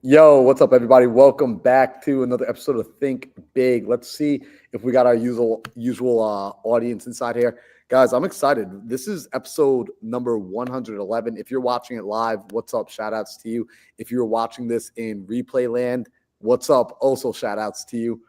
Yo, what's up, everybody? Welcome back to another episode of Think Big. Let's see if we got our usual audience inside here. Guys, I'm excited. This is episode number 111. If you're watching it live, what's up? Shout outs to you. If you're watching this in replay land, what's up? Also, shout outs to you.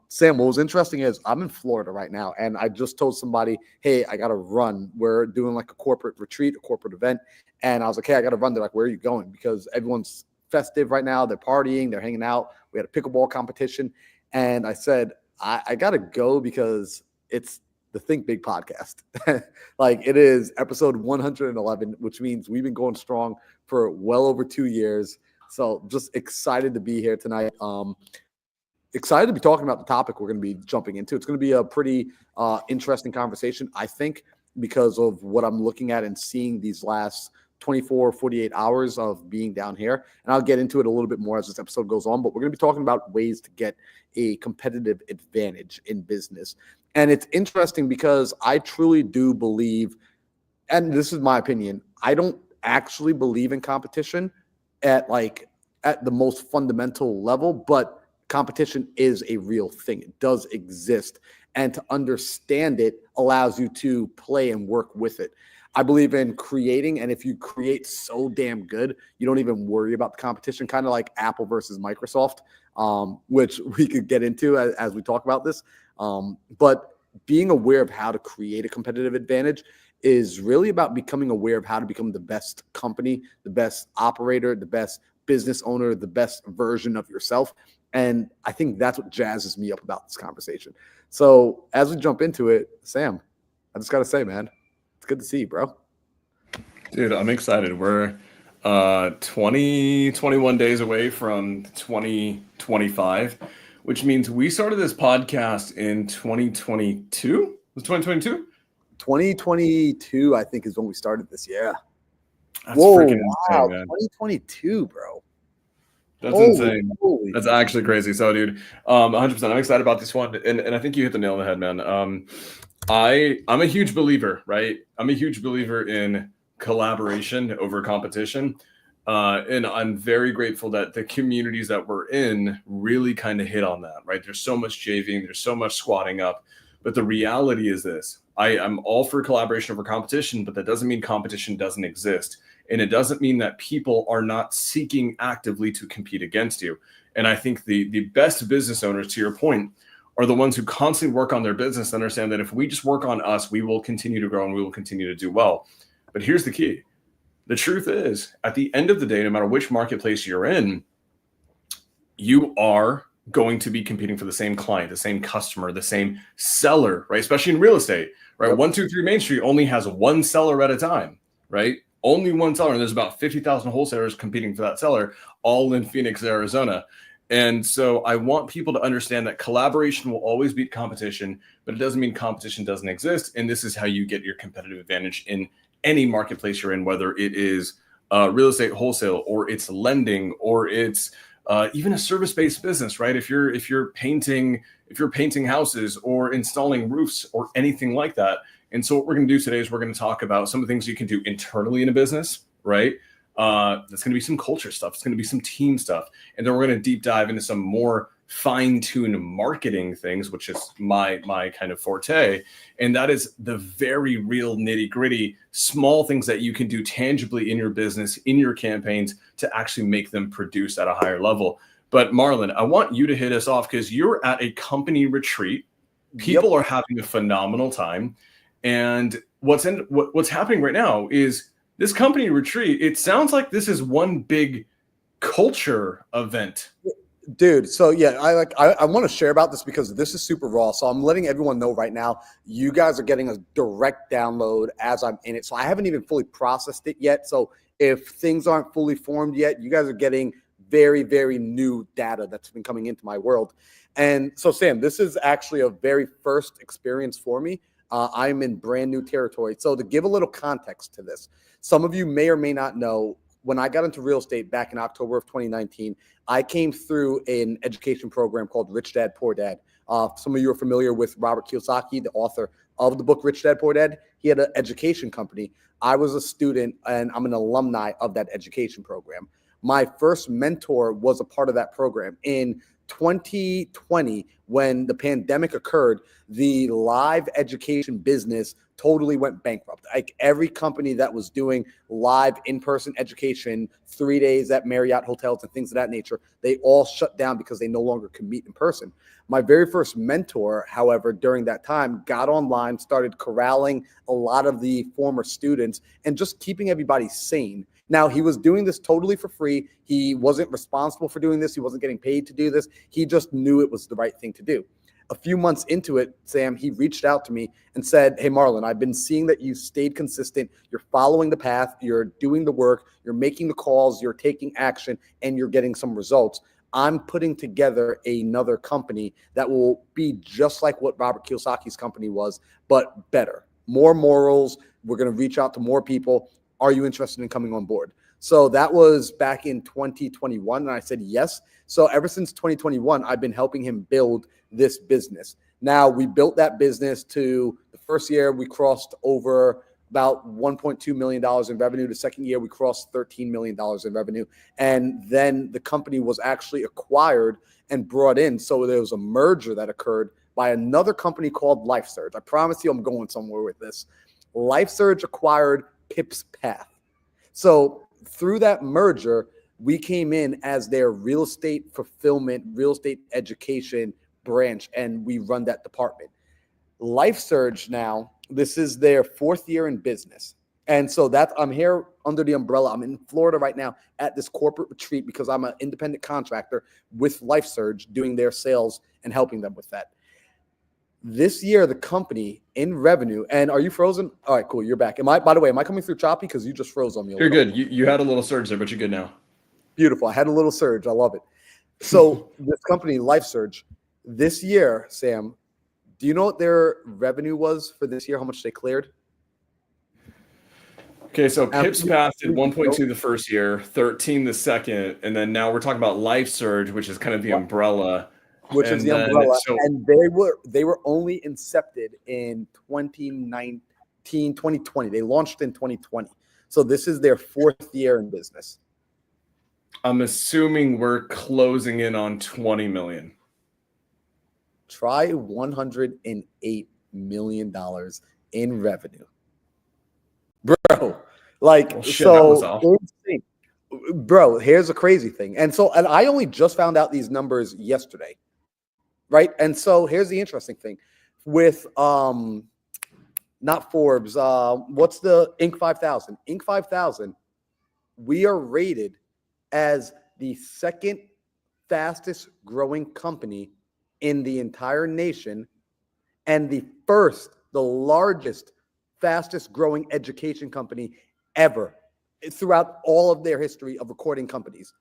Sam, what was interesting is I'm in Florida right now, and I just told somebody, hey, I got to run. We're doing like a corporate retreat, a corporate event. And I was like, hey, I got to run. They're like, where are you going? Because everyone's festive right now. They're partying. They're hanging out. We had a pickleball competition. And I said, I got to go because it's the Think Big podcast. Like it is episode 111, which means we've been going strong for well over 2 years. So just excited to be here tonight. Excited to be talking about the topic we're going to be jumping into. It's going to be a pretty interesting conversation, I think, because of what I'm looking at and seeing these last 24, 48 hours of being down here. And I'll get into it a little bit more as this episode goes on, but we're going to be talking about ways to get a competitive advantage in business. And it's interesting because I truly do believe, and this is my opinion, I don't actually believe in competition at the most fundamental level, but competition is a real thing. It does exist. And to understand it allows you to play and work with it. I believe in creating, and if you create so damn good, you don't even worry about the competition, kind of like Apple versus Microsoft, which we could get into as we talk about this. But being aware of how to create a competitive advantage is really about becoming aware of how to become the best company, the best operator, the best business owner, the best version of yourself. And I think that's what jazzes me up about this conversation. So as we jump into it, Sam, I just got to say, man, it's good to see you, bro. Dude, I'm excited. We're 21 days away from 2025, which means we started this podcast in 2022. Was 2022? 2022, I think, is when we started this. Yeah. That's freaking insane, man. 2022, bro. That's insane. That's actually crazy. So, dude, 100%. I'm excited about this one, and I think you hit the nail on the head, man. I'm a huge believer, right? I'm a huge believer in collaboration over competition. And I'm very grateful that the communities that we're in really kind of hit on that, right? There's so much JVing, there's so much squatting up. But the reality is this. I'm all for collaboration over competition, but that doesn't mean competition doesn't exist. And it doesn't mean that people are not seeking actively to compete against you. And I think the best business owners, to your point, are the ones who constantly work on their business, understand that if we just work on us, we will continue to grow and we will continue to do well. But here's the key. The truth is, at the end of the day, no matter which marketplace you're in, you are going to be competing for the same client, the same customer, the same seller, right? Especially in real estate, right? Yep. 123 Main Street only has one seller at a time, right? Only one seller. And there's about 50,000 wholesalers competing for that seller, all in Phoenix, Arizona. And so I want people to understand that collaboration will always beat competition, but it doesn't mean competition doesn't exist. And this is how you get your competitive advantage in any marketplace you're in, whether it is real estate wholesale or it's lending or it's even a service-based business, right? If you're painting houses or installing roofs or anything like that. And so what we're going to do today is we're going to talk about some of the things you can do internally in a business, right? That's going to be some culture stuff. It's going to be some team stuff. And then we're going to deep dive into some more fine-tuned marketing things, which is my kind of forte. And that is the very real nitty-gritty, small things that you can do tangibly in your business, in your campaigns to actually make them produce at a higher level. But Marlon, I want you to hit us off because you're at a company retreat. People are having a phenomenal time. And what's happening right now is this company retreat, it sounds like this is one big culture event. Dude, so yeah, I want to share about this because this is super raw. So I'm letting everyone know right now, you guys are getting a direct download as I'm in it. So I haven't even fully processed it yet. So if things aren't fully formed yet, you guys are getting very, very new data that's been coming into my world. And so Sam, this is actually a very first experience for me. I'm in brand new territory. So to give a little context to this, some of you may or may not know, when I got into real estate back in October of 2019, I came through an education program called Rich Dad, Poor Dad. Some of you are familiar with Robert Kiyosaki, the author of the book Rich Dad, Poor Dad. He had an education company. I was a student and I'm an alumni of that education program. My first mentor was a part of that program. In 2020, when the pandemic occurred, the live education business totally went bankrupt. Like every company that was doing live in-person education, 3 days at Marriott hotels and things of that nature, they all shut down because they no longer could meet in person. My very first mentor, however, during that time, got online, started corralling a lot of the former students and just keeping everybody sane. Now, he was doing this totally for free. He wasn't responsible for doing this. He wasn't getting paid to do this. He just knew it was the right thing to do. A few months into it, Sam, he reached out to me and said, hey, Marlon, I've been seeing that you stayed consistent. You're following the path. You're doing the work. You're making the calls. You're taking action, and you're getting some results. I'm putting together another company that will be just like what Robert Kiyosaki's company was, but better. More morals. We're going to reach out to more people. Are you interested in coming on board? So that was back in 2021. And I said, yes. So ever since 2021, I've been helping him build this business. Now we built that business to the first year we crossed over about $1.2 million in revenue. The second year we crossed $13 million in revenue. And then the company was actually acquired and brought in. So there was a merger that occurred by another company called LifeSurge. I promise you I'm going somewhere with this. LifeSurge acquired Pip's Path. So through that merger, we came in as their real estate fulfillment, real estate education branch, and we run that department. LifeSurge now, this is their 4th year in business. And so I'm here under the umbrella. I'm in Florida right now at this corporate retreat because I'm an independent contractor with LifeSurge doing their sales and helping them with that. This year, the company in revenue, and are you frozen? All right, cool. You're back. By the way, am I coming through choppy? Because you just froze on me. You're good. You had a little surge there, but you're good now. Beautiful. I had a little surge. I love it. So this company, LifeSurge, this year, Sam, do you know what their revenue was for this year? How much they cleared? Okay, so Pip's Path did 1.2 the first year, 13 the second, and then now we're talking about LifeSurge, which is kind of the umbrella. Which is the umbrella. And they were only incepted in 2020. They launched in 2020. So this is their 4th year in business. I'm assuming we're closing in on 20 million. Try $108 million in revenue. Bro, like, well, shit, so insane. Bro, here's a crazy thing. And I only just found out these numbers yesterday. Right. And so here's the interesting thing with not Forbes. What's the Inc. 5000? Inc. 5000. We are rated as the 2nd fastest growing company in the entire nation and the largest, fastest growing education company ever throughout all of their history of recording companies.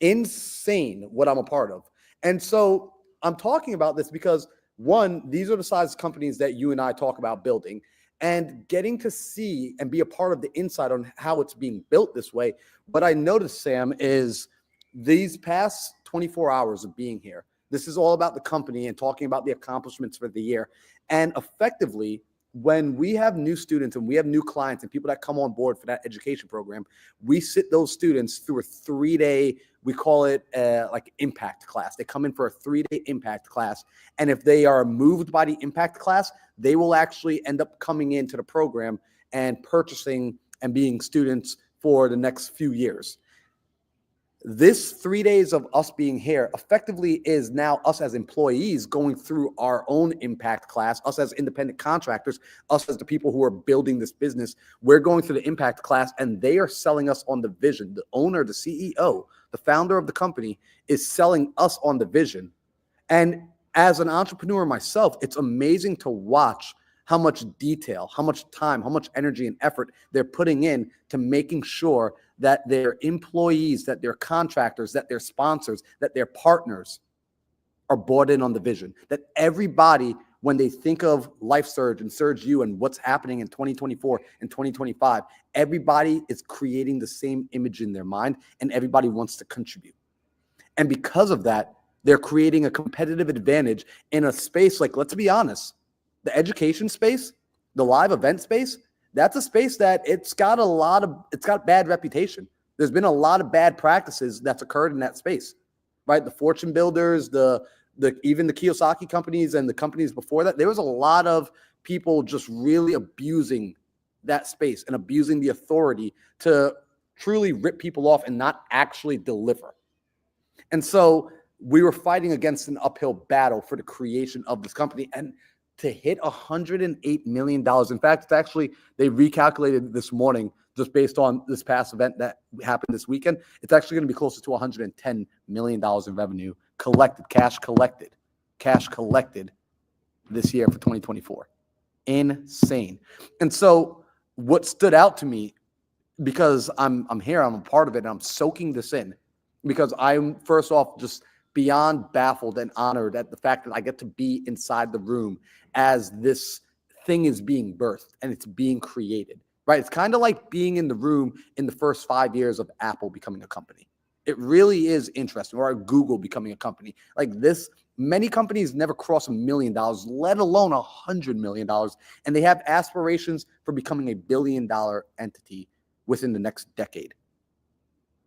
Insane what I'm a part of. And so I'm talking about this because, one, these are the size companies that you and I talk about building, and getting to see and be a part of the inside on how it's being built this way. What I noticed, Sam, is these past 24 hours of being here, this is all about the company and talking about the accomplishments for the year. And effectively, when we have new students and we have new clients and people that come on board for that education program, we sit those students through a 3-day, we call it like impact class. They come in for a 3-day impact class. And if they are moved by the impact class, they will actually end up coming into the program and purchasing and being students for the next few years. This 3 days of us being here effectively is now us as employees going through our own impact class, us as independent contractors, us as the people who are building this business. We're going through the impact class and they are selling us on the vision. The owner, the CEO, the founder of the company is selling us on the vision. And as an entrepreneur myself, it's amazing to watch how much detail, how much time, how much energy and effort they're putting in to making sure that their employees, that their contractors, that their sponsors, that their partners are bought in on the vision. That everybody, when they think of LifeSurge and Surge U and what's happening in 2024 and 2025, everybody is creating the same image in their mind and everybody wants to contribute. And because of that, they're creating a competitive advantage in a space like, let's be honest, the education space, the live event space, that's a space that it's got bad reputation. There's been a lot of bad practices that's occurred in that space, right? The fortune builders, even the Kiyosaki companies and the companies before that, there was a lot of people just really abusing that space and abusing the authority to truly rip people off and not actually deliver. And so we were fighting against an uphill battle for the creation of this company. And to hit $108 million, in fact, it's actually, they recalculated this morning just based on this past event that happened this weekend. It's actually going to be closer to $110 million in revenue collected, cash collected this year for 2024. Insane. And so what stood out to me, because I'm here, I'm a part of it, and I'm soaking this in, because I'm first off just beyond baffled and honored at the fact that I get to be inside the room as this thing is being birthed and it's being created, right? It's kind of like being in the room in the first 5 years of Apple becoming a company. It really is interesting, or Google becoming a company. Like this, many companies never cross $1 million, let alone $100 million. And they have aspirations for becoming a $1 billion entity within the next decade.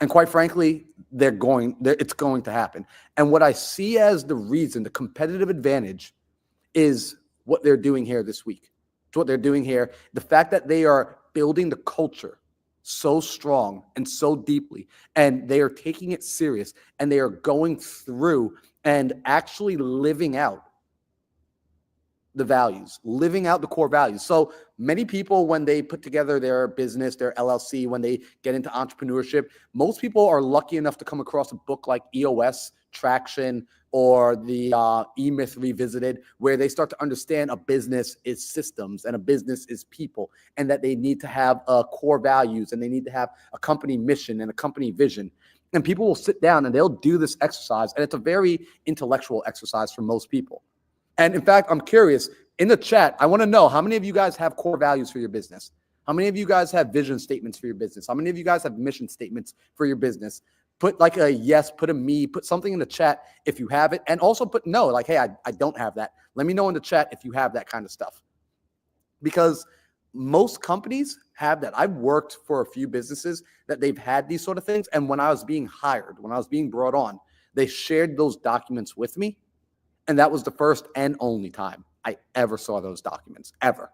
And quite frankly, it's going to happen. And what I see as the reason, the competitive advantage, is what they're doing here this week. It's what they're doing here. The fact that they are building the culture so strong and so deeply, and they are taking it serious, and they are going through and actually living out the values, living out the core values. So many people, when they put together their business, their LLC, when they get into entrepreneurship, most people are lucky enough to come across a book like EOS, Traction, or the E-Myth Revisited, where they start to understand a business is systems and a business is people, and that they need to have core values, and they need to have a company mission and a company vision. And people will sit down and they'll do this exercise, and it's a very intellectual exercise for most people. And in fact, I'm curious, in the chat, I want to know how many of you guys have core values for your business? How many of you guys have vision statements for your business? How many of you guys have mission statements for your business? Put like a yes, put a me, put something in the chat if you have it. And also put no, like, hey, I don't have that. Let me know in the chat if you have that kind of stuff. Because most companies have that. I've worked for a few businesses that they've had these sort of things. And when I was being hired, when I was being brought on, they shared those documents with me. And that was the first and only time I ever saw those documents, ever.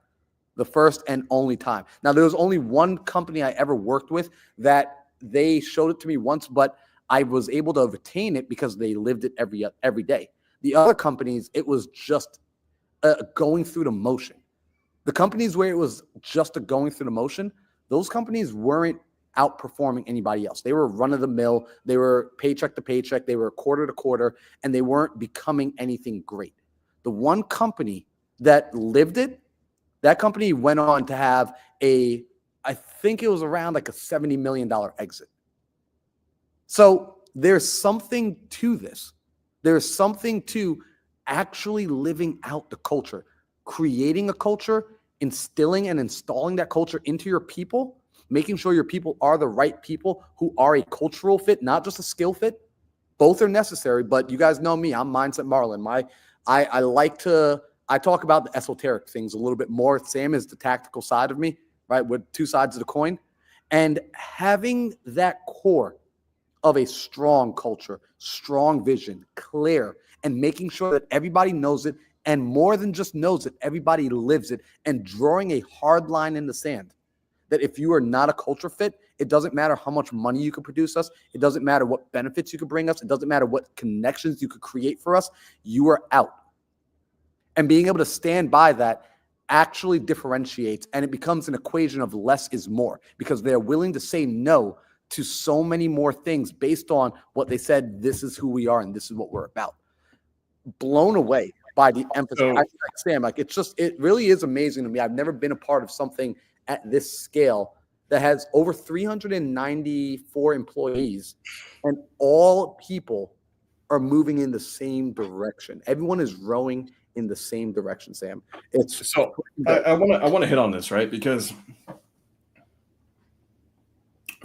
The first and only time. Now, there was only one company I ever worked with that they showed it to me once, but I was able to retain it because they lived it every day. The other companies, it was just going through the motion. The companies where it was just a going through the motion, those companies weren't outperforming anybody else. They were run of the mill. They were paycheck to paycheck. They were quarter to quarter, and they weren't becoming anything great. The one company that lived it, that company went on to have I think it was around like a $70 million exit. So there's something to this. There's something to actually living out the culture, creating a culture, instilling and installing that culture into your people, making sure your people are the right people who are a cultural fit, not just a skill fit. Both are necessary, but you guys know me. I'm Mindset Marlin. I talk about the esoteric things a little bit more. Sam is the tactical side of me, right? With two sides of the coin. And having that core of a strong culture, strong vision, clear, and making sure that everybody knows it, and more than just knows it, everybody lives it, and drawing a hard line in the sand. That if you are not a culture fit, it doesn't matter how much money you could produce us. It doesn't matter what benefits you could bring us. It doesn't matter what connections you could create for us. You are out. And being able to stand by that actually differentiates, and it becomes an equation of less is more, because they're willing to say no to so many more things based on what they said, this is who we are and this is what we're about. Blown away by the emphasis. I think, Sam, it really is amazing to me. I've never been a part of something at this scale that has over 394 employees, and all people are moving in the same direction. Everyone is rowing in the same direction, Sam. It's so I want to hit on this, right? Because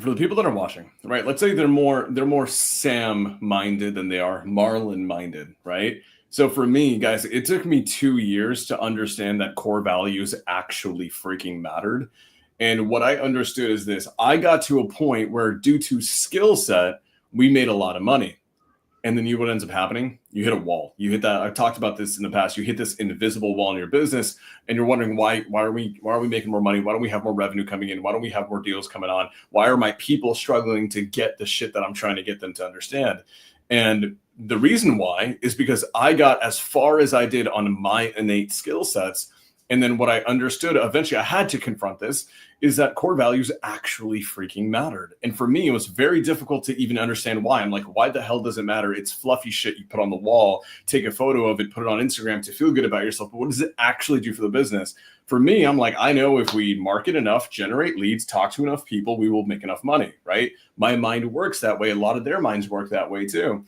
for the people that are watching, right, let's say they're more Sam minded than they are Marlin minded, right? So for me, guys, it took me 2 years to understand that core values actually freaking mattered. And what I understood is this: I got to a point where, due to skill set, we made a lot of money. And then what ends up happening? You hit a wall. You hit that. I've talked about this in the past. You hit this invisible wall in your business, and you're wondering why are we making more money? Why don't we have more revenue coming in? Why don't we have more deals coming on? Why are my people struggling to get the shit that I'm trying to get them to understand? And the reason why is because I got as far as I did on my innate skill sets. And then what I understood, eventually I had to confront this, is that core values actually freaking mattered. And for me, it was very difficult to even understand why. I'm like, why the hell does it matter? It's fluffy shit you put on the wall, take a photo of it, put it on Instagram to feel good about yourself. But what does it actually do for the business? For me, I'm like, I know if we market enough, generate leads, talk to enough people, we will make enough money, right? My mind works that way. A lot of their minds work that way too.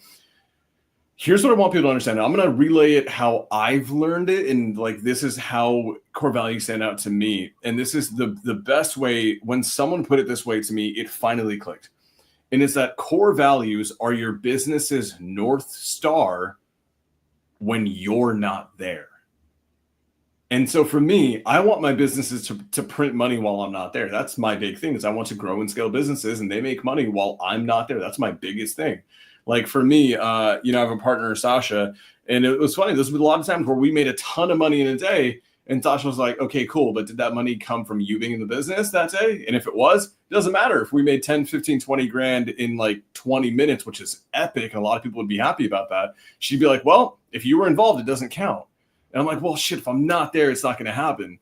Here's what I want people to understand. I'm going to relay it how I've learned it. And like, this is how core values stand out to me. And this is the best way. When someone put it this way to me, it finally clicked. And it's that core values are your business's North Star when you're not there. And so for me, I want my businesses to print money while I'm not there. That's my big thing, is I want to grow and scale businesses and they make money while I'm not there. That's my biggest thing. Like for me, I have a partner, Sasha, and it was funny. There's been a lot of times where we made a ton of money in a day, and Sasha was like, okay, cool, but did that money come from you being in the business that day? And if it was, it doesn't matter. If we made 10, 15, 20 grand in like 20 minutes, which is epic, and a lot of people would be happy about that, she'd be like, well, if you were involved, it doesn't count. And I'm like, well, shit, if I'm not there, it's not going to happen.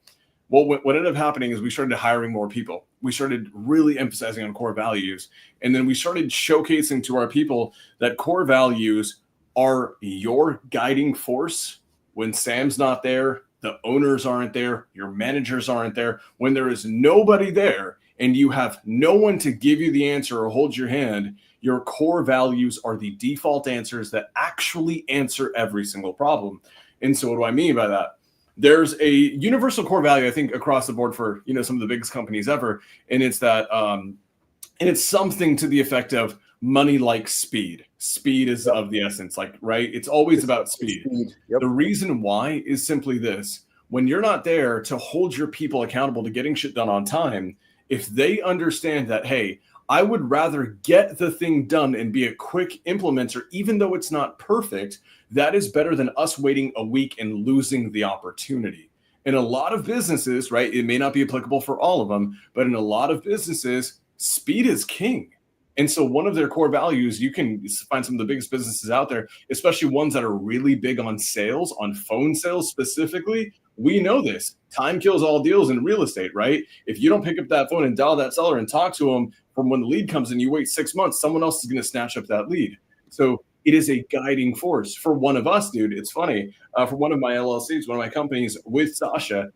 Well, what ended up happening is we started hiring more people. We started really emphasizing on core values. And then we started showcasing to our people that core values are your guiding force when Sam's not there, the owners aren't there, your managers aren't there. When there is nobody there and you have no one to give you the answer or hold your hand, your core values are the default answers that actually answer every single problem. And so what do I mean by that? There's a universal core value, I think, across the board for, some of the biggest companies ever. And it's that, and it's something to the effect of money like speed. Speed is of the essence, like, right? It's always about speed. Yep. The reason why is simply this: when you're not there to hold your people accountable to getting shit done on time, if they understand that, hey, I would rather get the thing done and be a quick implementer, even though it's not perfect, that is better than us waiting a week and losing the opportunity. In a lot of businesses, right, it may not be applicable for all of them, but in a lot of businesses, speed is king. And so one of their core values, you can find some of the biggest businesses out there, especially ones that are really big on sales, on phone sales specifically. We know this. Time kills all deals in real estate, right? If you don't pick up that phone and dial that seller and talk to them from when the lead comes in, you wait 6 months, someone else is going to snatch up that lead. So it is a guiding force for one of us, dude. It's funny. For one of my LLCs, one of my companies with Sasha,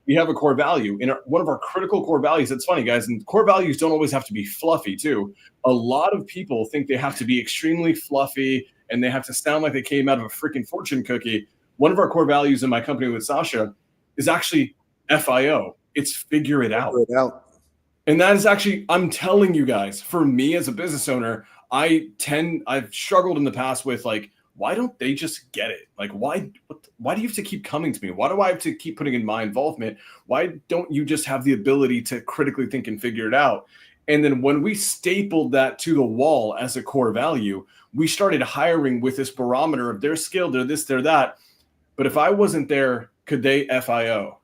we have a core value. And one of our critical core values, it's funny, guys, and core values don't always have to be fluffy, too. A lot of people think they have to be extremely fluffy and they have to sound like they came out of a freaking fortune cookie. One of our core values in my company with Sasha is actually FIO. It's figure it out. And that is actually, I'm telling you guys, for me as a business owner, I've struggled in the past with like, why don't they just get it? Like, why do you have to keep coming to me? Why do I have to keep putting in my involvement? Why don't you just have the ability to critically think and figure it out? And then when we stapled that to the wall as a core value, we started hiring with this barometer of their skill, they're this, they're that. But if I wasn't there, could they FIO?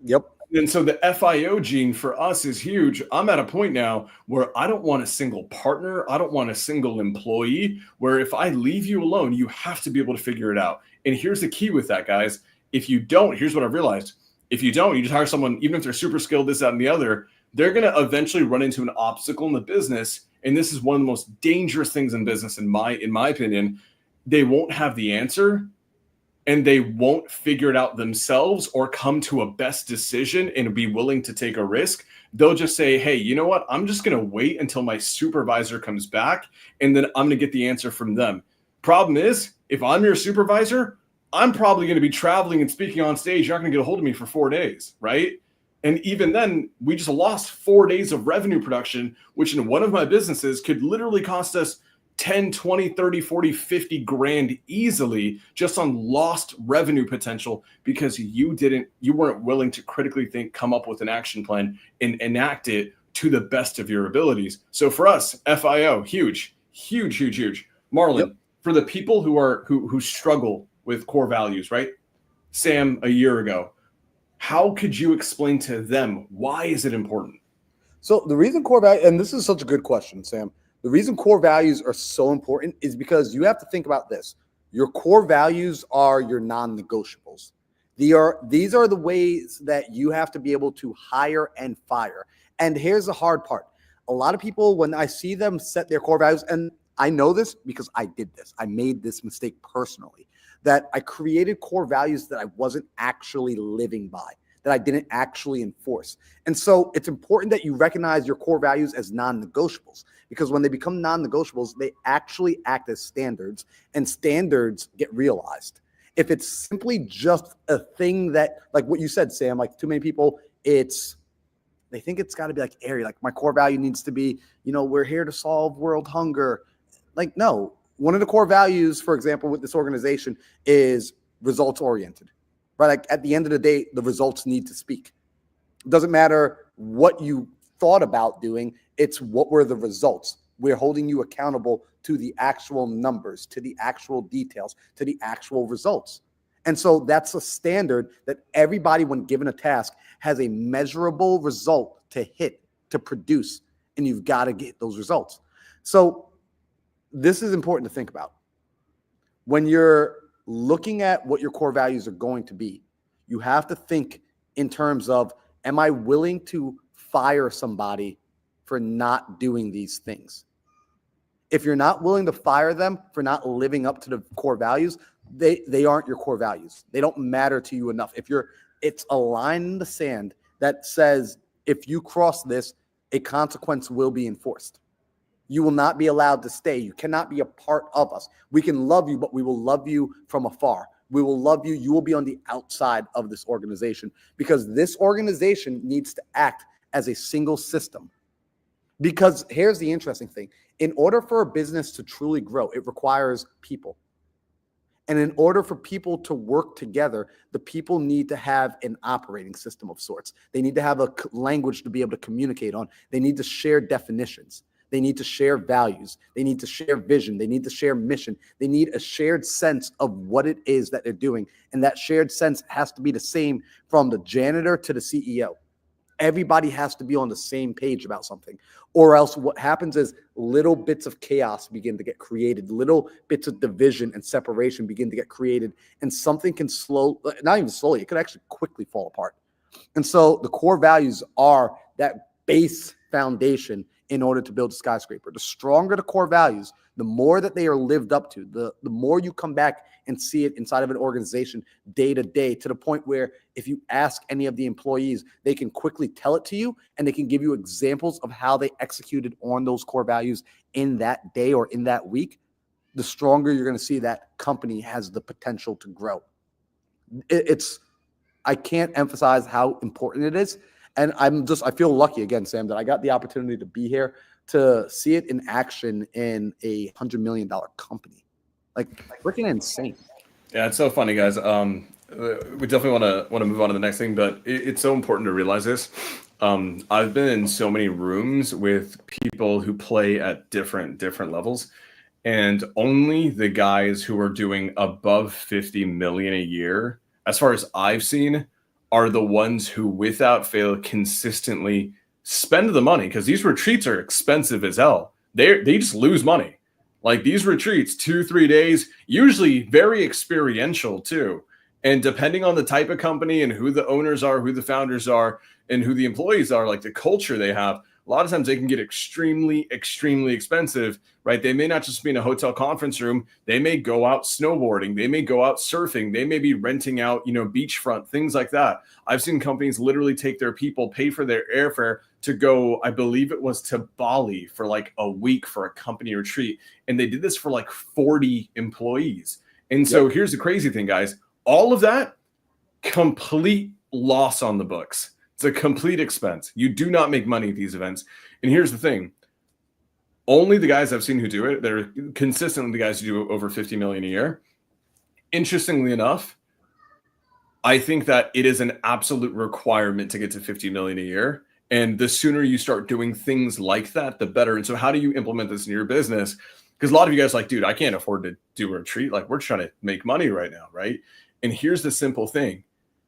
Yep. And so the FIO gene for us is huge. I'm at a point now where I don't want a single partner. I don't want a single employee, where if I leave you alone, you have to be able to figure it out. And here's the key with that, guys. If you don't, here's what I've realized. If you don't, you just hire someone, even if they're super skilled, this, that, and the other, they're going to eventually run into an obstacle in the business. And this is one of the most dangerous things in business, in my opinion. They won't have the answer, and they won't figure it out themselves or come to a best decision and be willing to take a risk. They'll just say, hey, you know what? I'm just going to wait until my supervisor comes back, and then I'm going to get the answer from them. Problem is, if I'm your supervisor, I'm probably going to be traveling and speaking on stage. You're not going to get a hold of me for 4 days, right? And even then, we just lost 4 days of revenue production, which in one of my businesses could literally cost us 10, 20, 30, 40, 50 grand easily just on lost revenue potential because you weren't willing to critically think, come up with an action plan and enact it to the best of your abilities. So for us, FIO, huge. Marlon, Yep. for the people who struggle with core values, right? Sam, a year ago, how could you explain to them why is it important? So the reason core value, and this is such a good question, Sam. The reason core values are so important is because you have to think about this. Your core values are your non-negotiables. These are the ways that you have to be able to hire and fire. And here's the hard part. A lot of people, when I see them set their core values, and I know this because I did this. I made this mistake personally, that I created core values that I wasn't actually living by, that I didn't actually enforce. And so it's important that you recognize your core values as non-negotiables, because when they become non-negotiables, they actually act as standards, and standards get realized. If it's simply just a thing that, like what you said, Sam, like too many people, they think it's got to be like airy. Like my core value needs to be, we're here to solve world hunger. Like, no, one of the core values, for example, with this organization is results oriented, right? Like at the end of the day, the results need to speak. It doesn't matter what you thought about doing. It's what were the results. We're holding you accountable to the actual numbers, to the actual details, to the actual results. And so that's a standard that everybody, when given a task, has a measurable result to hit, to produce, and you've got to get those results. So this is important to think about. When you're looking at what your core values are going to be, you have to think in terms of, am I willing to fire somebody for not doing these things? If you're not willing to fire them for not living up to the core values, they aren't your core values. They don't matter to you enough. It's a line in the sand that says, if you cross this, a consequence will be enforced. You will not be allowed to stay. You cannot be a part of us. We can love you, but we will love you from afar. We will love you. You will be on the outside of this organization, because this organization needs to act as a single system. Because here's the interesting thing. In order for a business to truly grow, it requires people. And in order for people to work together, the people need to have an operating system of sorts. They need to have a language to be able to communicate on. They need to share definitions. They need to share values. They need to share vision. They need to share mission. They need a shared sense of what it is that they're doing. And that shared sense has to be the same from the janitor to the CEO. Everybody has to be on the same page about something, or else what happens is little bits of chaos begin to get created. Little bits of division and separation begin to get created, and something can not even slowly, it could actually quickly fall apart. And so the core values are that base foundation in order to build a skyscraper. The stronger the core values, the more that they are lived up to, the more you come back and see it inside of an organization day to day, to the point where if you ask any of the employees, they can quickly tell it to you, and they can give you examples of how they executed on those core values in that day or in that week. The stronger you're going to see that company has the potential to grow. I can't emphasize how important it is. And I feel lucky again, Sam, that I got the opportunity to be here to see it in action in a $100 million company. Like freaking insane. Yeah, it's so funny, guys. We definitely want to move on to the next thing, but it's so important to realize this. I've been in so many rooms with people who play at different levels, and only the guys who are doing above 50 million a year, as far as I've seen, are the ones who, without fail, consistently spend the money, because these retreats are expensive as hell. They just lose money. Like these retreats, 2-3 days, usually very experiential too. And depending on the type of company and who the owners are, who the founders are, and who the employees are, like the culture they have, a lot of times they can get extremely expensive, right? They may not just be in a hotel conference room. They may go out snowboarding. They may go out surfing. They may be renting out, beachfront, things like that. I've seen companies literally take their people, pay for their airfare to go, I believe it was to Bali for like a week for a company retreat. And they did this for like 40 employees. And so Here's the crazy thing, guys. All of that, complete loss on the books. It's a complete expense. You do not make money at these events. And here's the thing. only the guys I've seen who do it, they're consistently the guys who do over 50 million a year. Interestingly enough, I think that it is an absolute requirement to get to 50 million a year. And the sooner you start doing things like that, the better. And so how do you implement this in your business? Because a lot of you guys are like, dude, I can't afford to do a retreat. Like, we're trying to make money right now, right? And here's the simple thing.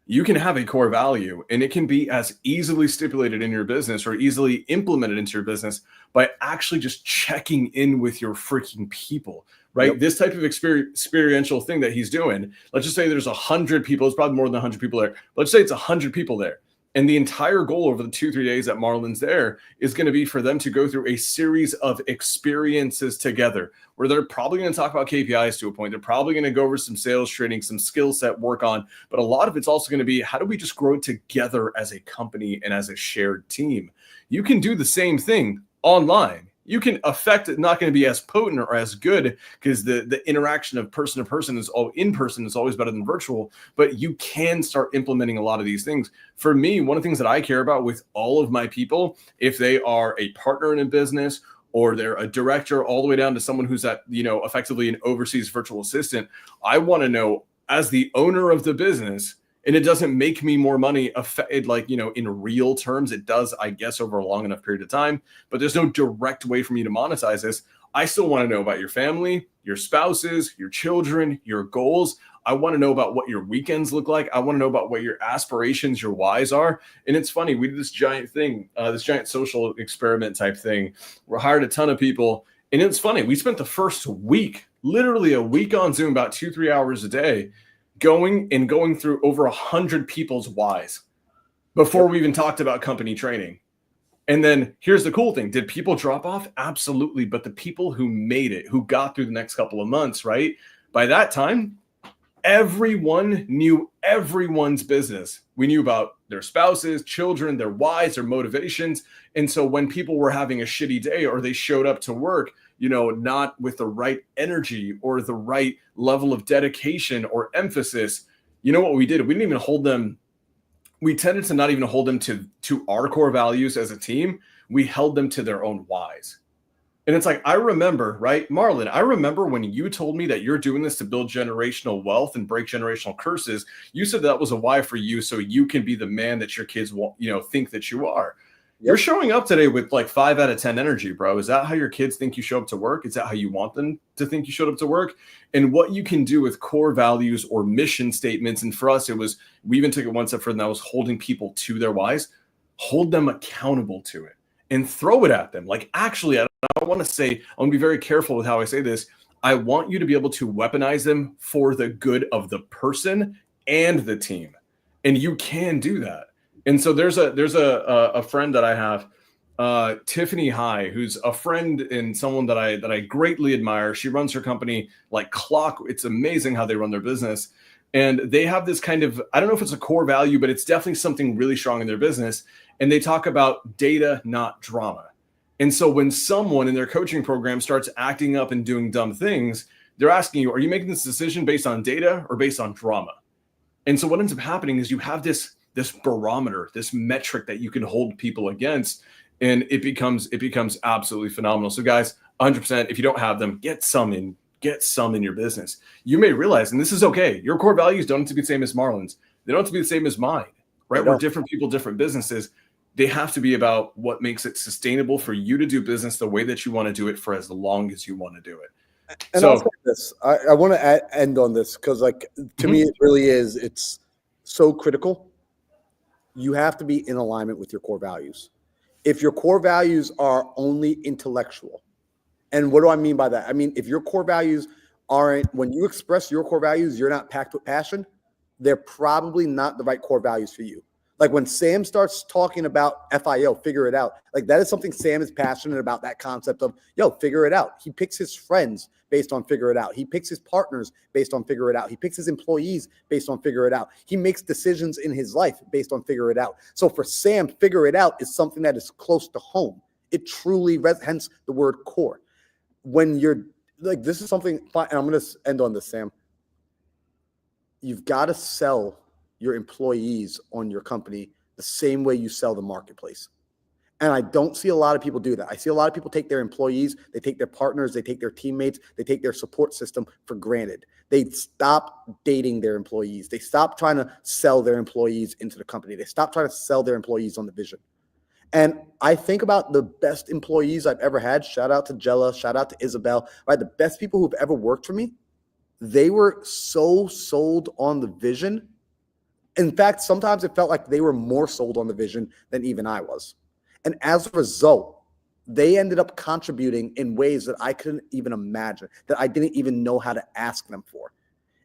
You can have a core value and it can be as easily stipulated in your business or easily implemented into your business by actually just checking in with your freaking people, right? Yep. This type of experiential thing that he's doing, let's just say there's 100 people, it's probably more than 100 people there. Let's say it's 100 people there. And the entire goal over the 2-3 days that Marlon's there is going to be for them to go through a series of experiences together where they're probably going to talk about KPIs to a point. They're probably going to go over some sales training, some skill set work on, but a lot of it's also going to be how do we just grow together as a company and as a shared team? You can do the same thing online. You can affect it, not going to be as potent or as good because the interaction of person to person is all in person is always better than virtual, but you can start implementing a lot of these things. For me, one of the things that I care about with all of my people, if they are a partner in a business or they're a director all the way down to someone who's at, effectively an overseas virtual assistant, I want to know as the owner of the business, and it doesn't make me more money, in real terms. It does, I guess, over a long enough period of time, but there's no direct way for me to monetize this. I still want to know about your family, your spouses, your children, your goals. I want to know about what your weekends look like. I want to know about what your aspirations, your whys are. And it's funny, we did this giant thing, this giant social experiment type thing. We hired a ton of people. And it's funny, we spent the first week, literally a week on Zoom, about 2-3 hours a day, going through over 100 people's whys before we even talked about company training. And then here's the cool thing. Did people drop off? Absolutely. But the people who made it, who got through the next couple of months, right? By that time, everyone knew everyone's business. We knew about their spouses, children, their whys, their motivations. And so when people were having a shitty day or they showed up to work, not with the right energy or the right level of dedication or emphasis, what we did? We didn't even hold them. We tended to not even hold them to our core values as a team. We held them to their own whys. And it's like, I remember, right, Marlon, I remember when you told me that you're doing this to build generational wealth and break generational curses. You said that was a why for you so you can be the man that your kids think that you are. Yep. You're showing up today with like 5 out of 10 energy, bro. Is that how your kids think you show up to work? Is that how you want them to think you showed up to work? And what you can do with core values or mission statements. And for us, we even took it one step further, and that was holding people to their whys. Hold them accountable to it and throw it at them. Like, actually, I want to be very careful with how I say this. I want you to be able to weaponize them for the good of the person and the team. And you can do that. And so there's a friend that I have, Tiffany High, who's a friend and someone that I greatly admire. She runs her company like clock. It's amazing how they run their business. And they have this kind of, I don't know if it's a core value, but it's definitely something really strong in their business. And they talk about data, not drama. And so when someone in their coaching program starts acting up and doing dumb things, they're asking you, are you making this decision based on data or based on drama? And so what ends up happening is you have this barometer, this metric that you can hold people against, and it becomes absolutely phenomenal. So guys, 100%, if you don't have them, get some in your business. You may realize, and this is okay, your core values don't have to be the same as Marlon's. They don't have to be the same as mine, right? We're different people, different businesses. They have to be about what makes it sustainable for you to do business the way that you want to do it for as long as you want to do it. And I'll say this, I want to end on this because, like, to me, it really is. It's so critical. You have to be in alignment with your core values. If your core values are only intellectual, and what do I mean by that? I mean, if your core values aren't, when you express your core values, you're not packed with passion, they're probably not the right core values for you. Like when Sam starts talking about FIO, figure it out. Like that is something Sam is passionate about, that concept of, figure it out. He picks his friends based on figure it out. He picks his partners based on figure it out. He picks his employees based on figure it out. He makes decisions in his life based on figure it out. So for Sam, figure it out is something that is close to home. It truly, hence the word core. When you're like, this is something, and I'm going to end on this, Sam. You've got to sell your employees on your company the same way you sell the marketplace. And I don't see a lot of people do that. I see a lot of people take their employees, they take their partners, they take their teammates, they take their support system for granted. They stop dating their employees. They stop trying to sell their employees into the company. They stop trying to sell their employees on the vision. And I think about the best employees I've ever had. Shout out to Jella, shout out to Isabel, right? The best people who've ever worked for me. They were so sold on the vision. In fact, sometimes it felt like they were more sold on the vision than even I was. And as a result, they ended up contributing in ways that I couldn't even imagine, that I didn't even know how to ask them for.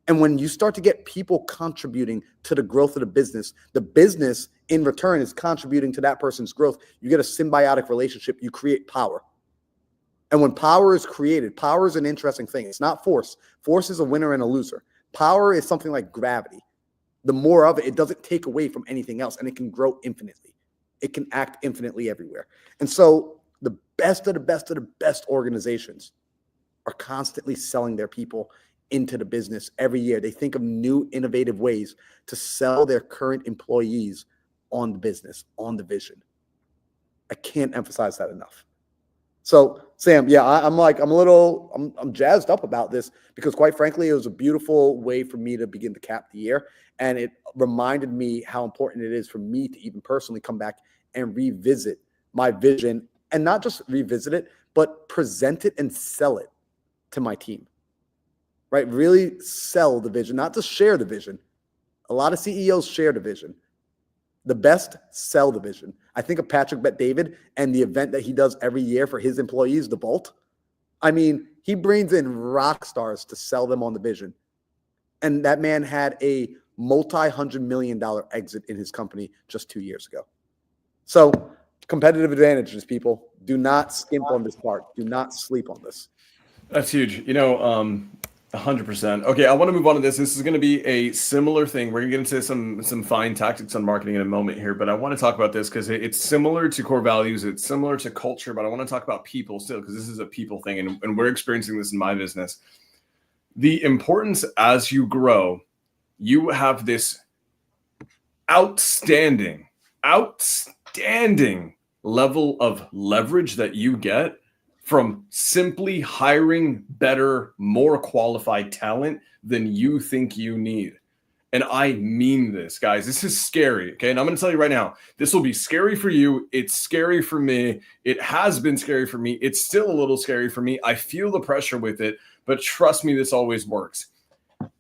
And when you start to get people contributing to the growth of the business in return is contributing to that person's growth. You get a symbiotic relationship. You create power. And when power is created, power is an interesting thing. It's not force. Force is a winner and a loser. Power is something like gravity. The more of it, it doesn't take away from anything else, and it can grow infinitely. It can act infinitely everywhere. And so the best of the best of the best organizations are constantly selling their people into the business every year. They think of new innovative ways to sell their current employees on the business, on the vision. I can't emphasize that enough. So Sam, yeah, I'm jazzed up about this because quite frankly, it was a beautiful way for me to begin to cap the year. And it reminded me how important it is for me to even personally come back and revisit my vision, and not just revisit it, but present it and sell it to my team, right? Really sell the vision, not just share the vision. A lot of CEOs share the vision. The best sell the vision. I think of Patrick Bet-David and the event that he does every year for his employees, the Bolt. I mean, he brings in rock stars to sell them on the vision. And that man had a multi-$100 million exit in his company just 2 years ago. So competitive advantages, people. Do not skimp on this part. Do not sleep on this. That's huge. 100%. Okay, I want to move on to this. This is going to be a similar thing. We're going to get into some fine tactics on marketing in a moment here, but I want to talk about this because it's similar to core values. It's similar to culture, but I want to talk about people still because this is a people thing, and we're experiencing this in my business. The importance as you grow, you have this outstanding level of leverage that you get from simply hiring better, more qualified talent than you think you need. And I mean this, guys. This is scary, okay? And I'm going to tell you right now, this will be scary for you. It's scary for me. It has been scary for me. It's still a little scary for me. I feel the pressure with it, but trust me, this always works.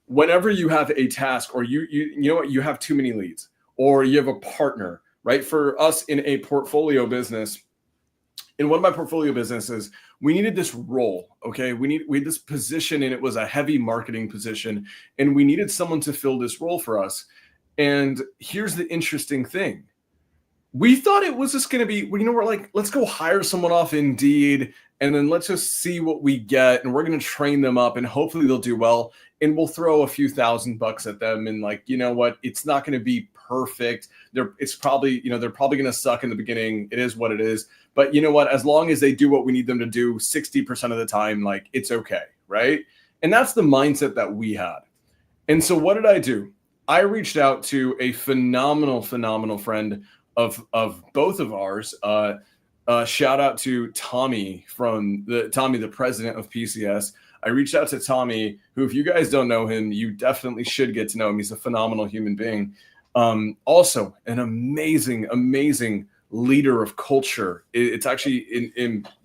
Whenever you have a task or you know what, you have too many leads or you have a partner, right? For us in a portfolio business, in one of my portfolio businesses, we needed this role, okay? We had this position, and it was a heavy marketing position, and we needed someone to fill this role for us. And here's the interesting thing. We thought it was just going to be, we're like, let's go hire someone off Indeed, and then let's just see what we get, and we're going to train them up, and hopefully they'll do well, and we'll throw a few $1,000 at them, and like, you know what? It's not going to be perfect. They're probably going to suck in the beginning. It is what it is. But you know what? As long as they do what we need them to do 60% of the time, like it's okay, right? And that's the mindset that we had. And so what did I do? I reached out to a phenomenal friend of both of ours. Shout out to Tommy the president of PCS. I reached out to Tommy, who, if you guys don't know him, you definitely should get to know him. He's a phenomenal human being. Also an amazing leader of culture. It's actually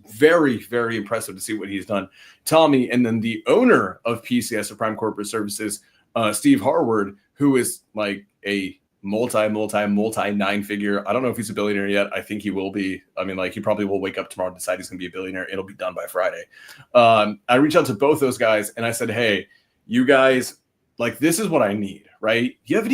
very, very impressive to see what he's done. Tommy, and then the owner of PCS, or Prime Corporate Services, Steve Harward, who is like a multi nine-figure. I don't know if he's a billionaire yet. I think he will be. I mean, like, he probably will wake up tomorrow and decide he's going to be a billionaire. It'll be done by Friday. I reached out to both those guys and I said, hey, you guys, like, this is what I need, right? Do you have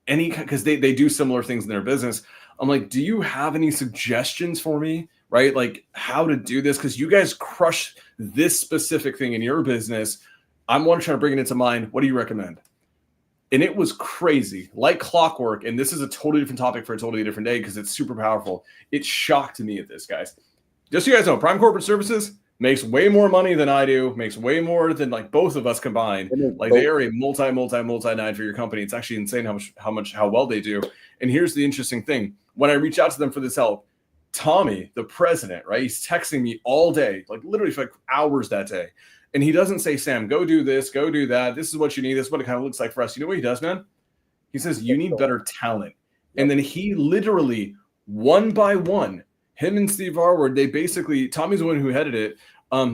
because they do similar things in their business. I'm like, do you have any suggestions for me, right? Like how to do this? Because you guys crush this specific thing in your business. I'm want to try to bring it into mine. What do you recommend? And it was crazy, like clockwork. And this is a totally different topic for a totally different day because it's super powerful. It shocked me at this, guys. Just so you guys know, Prime Corporate Services makes way more money than I do, makes way more than like both of us combined. Like they are a multi nine-figure company. It's actually insane how well they do. And here's the interesting thing. When I reach out to them for this help, Tommy, the president, right? He's texting me all day, like literally for like hours that day. And he doesn't say, Sam, go do this, go do that. This is what you need. This is what it kind of looks like for us. You know what he does, man? He says, you need better talent. Yep. And then he literally, one by one, him and Steve Harward, they basically, Tommy's the one who headed it.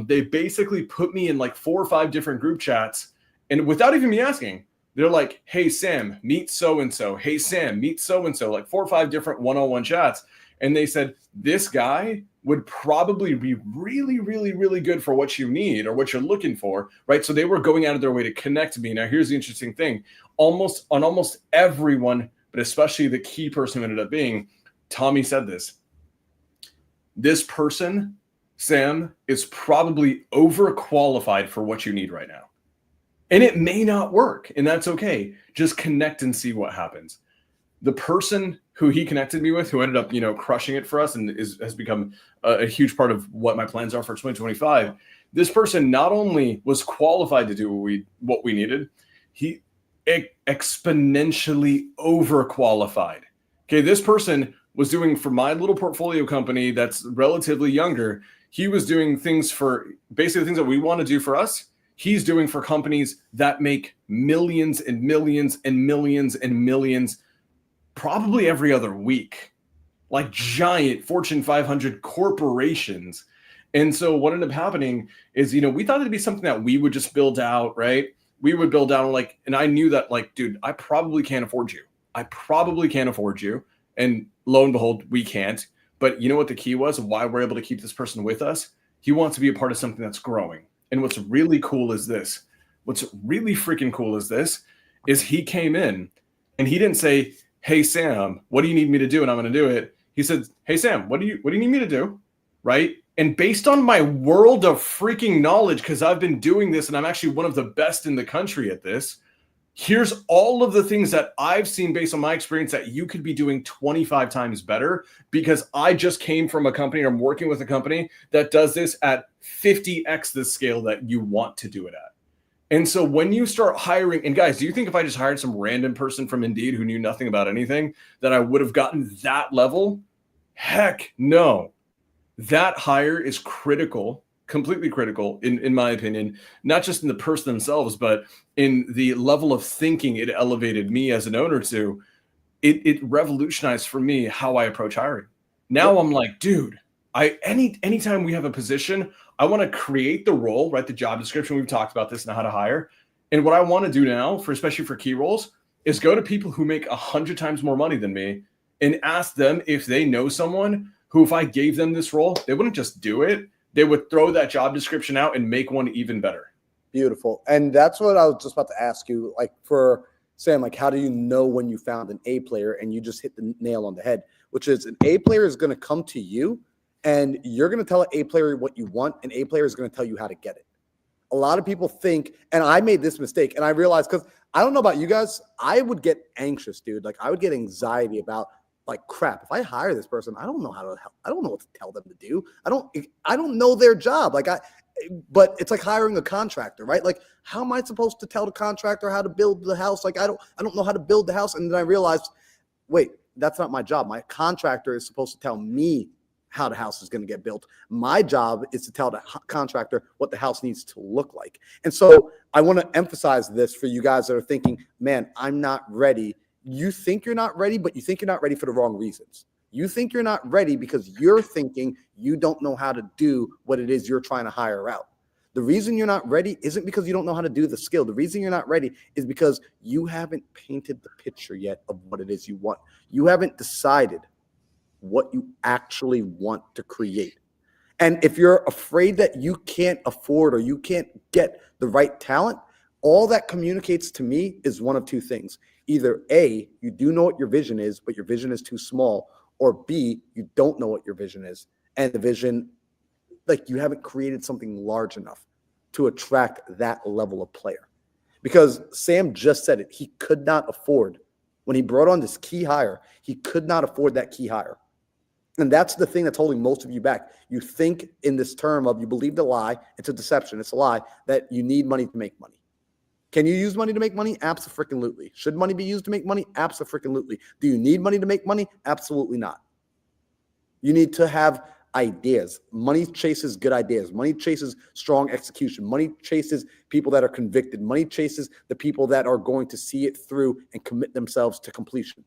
They basically put me in like 4 or 5 different group chats. And without even me asking, they're like, hey, Sam, meet so-and-so. Hey, Sam, meet so-and-so. Like 4 or 5 different one-on-one chats. And they said, this guy would probably be really, really, really good for what you need or what you're looking for, right? So they were going out of their way to connect me. Now, here's the interesting thing. Almost everyone, but especially the key person who ended up being, Tommy said this. This person, Sam, is probably overqualified for what you need right now. And it may not work, and that's okay. Just connect and see what happens. The person who he connected me with, who ended up, crushing it for us and has become a huge part of what my plans are for 2025. This person not only was qualified to do what we needed, he exponentially overqualified. Okay, this person was doing for my little portfolio company that's relatively younger. He was doing things for basically things that we want to do for us. He's doing for companies that make millions and millions and millions and millions probably every other week, like giant Fortune 500 corporations. And so what ended up happening is, we thought it'd be something that we would just build out, right? We would build out and I knew that dude, I probably can't afford you. And lo and behold, we can't. But you know what the key was and why we're able to keep this person with us? He wants to be a part of something that's growing. And what's really cool is this. What's really freaking cool is this, is he came in and he didn't say, hey, Sam, what do you need me to do? And I'm going to do it. He said, hey, Sam, what do you need me to do? Right. And based on my world of freaking knowledge, because I've been doing this and I'm actually one of the best in the country at this, here's all of the things that I've seen based on my experience that you could be doing 25 times better, because I just came from a company, or I'm working with a company that does this at 50x the scale that you want to do it at. And so when you start hiring, and guys, do you think if I just hired some random person from Indeed who knew nothing about anything that I would have gotten that level? Heck no. That hire is critical, completely critical in my opinion, not just in the person themselves, but in the level of thinking it elevated me as an owner to. It revolutionized for me how I approach hiring. Now I'm like, dude, anytime we have a position, I want to create the role, right? The job description. We've talked about this and how to hire. And what I want to do now, especially for key roles, is go to people who make 100 times more money than me and ask them if they know someone who, if I gave them this role, they wouldn't just do it. They would throw that job description out and make one even better. Beautiful. And that's what I was just about to ask you. Like for Sam, how do you know when you found an A player? And you just hit the nail on the head, which is an A player is going to come to you and you're going to tell an A player what you want. An A player is going to tell you how to get it. A lot of people think, and I made this mistake, and I realized, because I don't know about you guys, I would get anxious, dude. I would get anxiety about, crap, if I hire this person, I don't know what to tell them to do. I don't know their job. But it's like hiring a contractor, right? How am I supposed to tell the contractor how to build the house? I don't know how to build the house. And then I realized, wait, that's not my job. My contractor is supposed to tell me how the house is going to get built. My job is to tell the contractor what the house needs to look like. And so I want to emphasize this for you guys that are thinking, man, I'm not ready. You think you're not ready, but you think you're not ready for the wrong reasons. You think you're not ready because you're thinking you don't know how to do what it is you're trying to hire out. The reason you're not ready isn't because you don't know how to do the skill. The reason you're not ready is because you haven't painted the picture yet of what it is you want. You haven't decided what you actually want to create. And if you're afraid that you can't afford or you can't get the right talent, all that communicates to me is one of two things. Either A, you do know what your vision is, but your vision is too small, or B, you don't know what your vision is. And the vision, you haven't created something large enough to attract that level of player. Because Sam just said it, he could not afford, when he brought on this key hire, he could not afford that key hire. And that's the thing that's holding most of you back. You think in this term of, you believe the lie, it's a deception, it's a lie, that you need money to make money. Can you use money to make money? Abso-freaking-lutely. Should money be used to make money? Abso-freaking-lutely. Do you need money to make money? Absolutely not. You need to have ideas. Money chases good ideas. Money chases strong execution. Money chases people that are convicted. Money chases the people that are going to see it through and commit themselves to completion.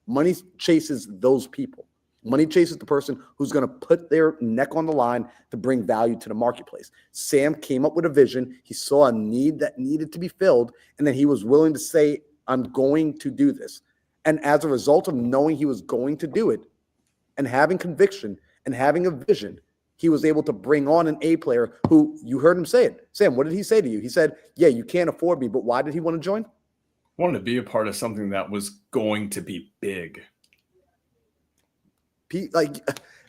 Money chases those people. Money chases the person who's going to put their neck on the line to bring value to the marketplace. Sam came up with a vision. He saw a need that needed to be filled, and then he was willing to say, I'm going to do this. And as a result of knowing he was going to do it and having conviction and having a vision, he was able to bring on an A player who, you heard him say it. Sam, what did he say to you? He said, yeah, you can't afford me, but why did he want to join? Wanted to be a part of something that was going to be big.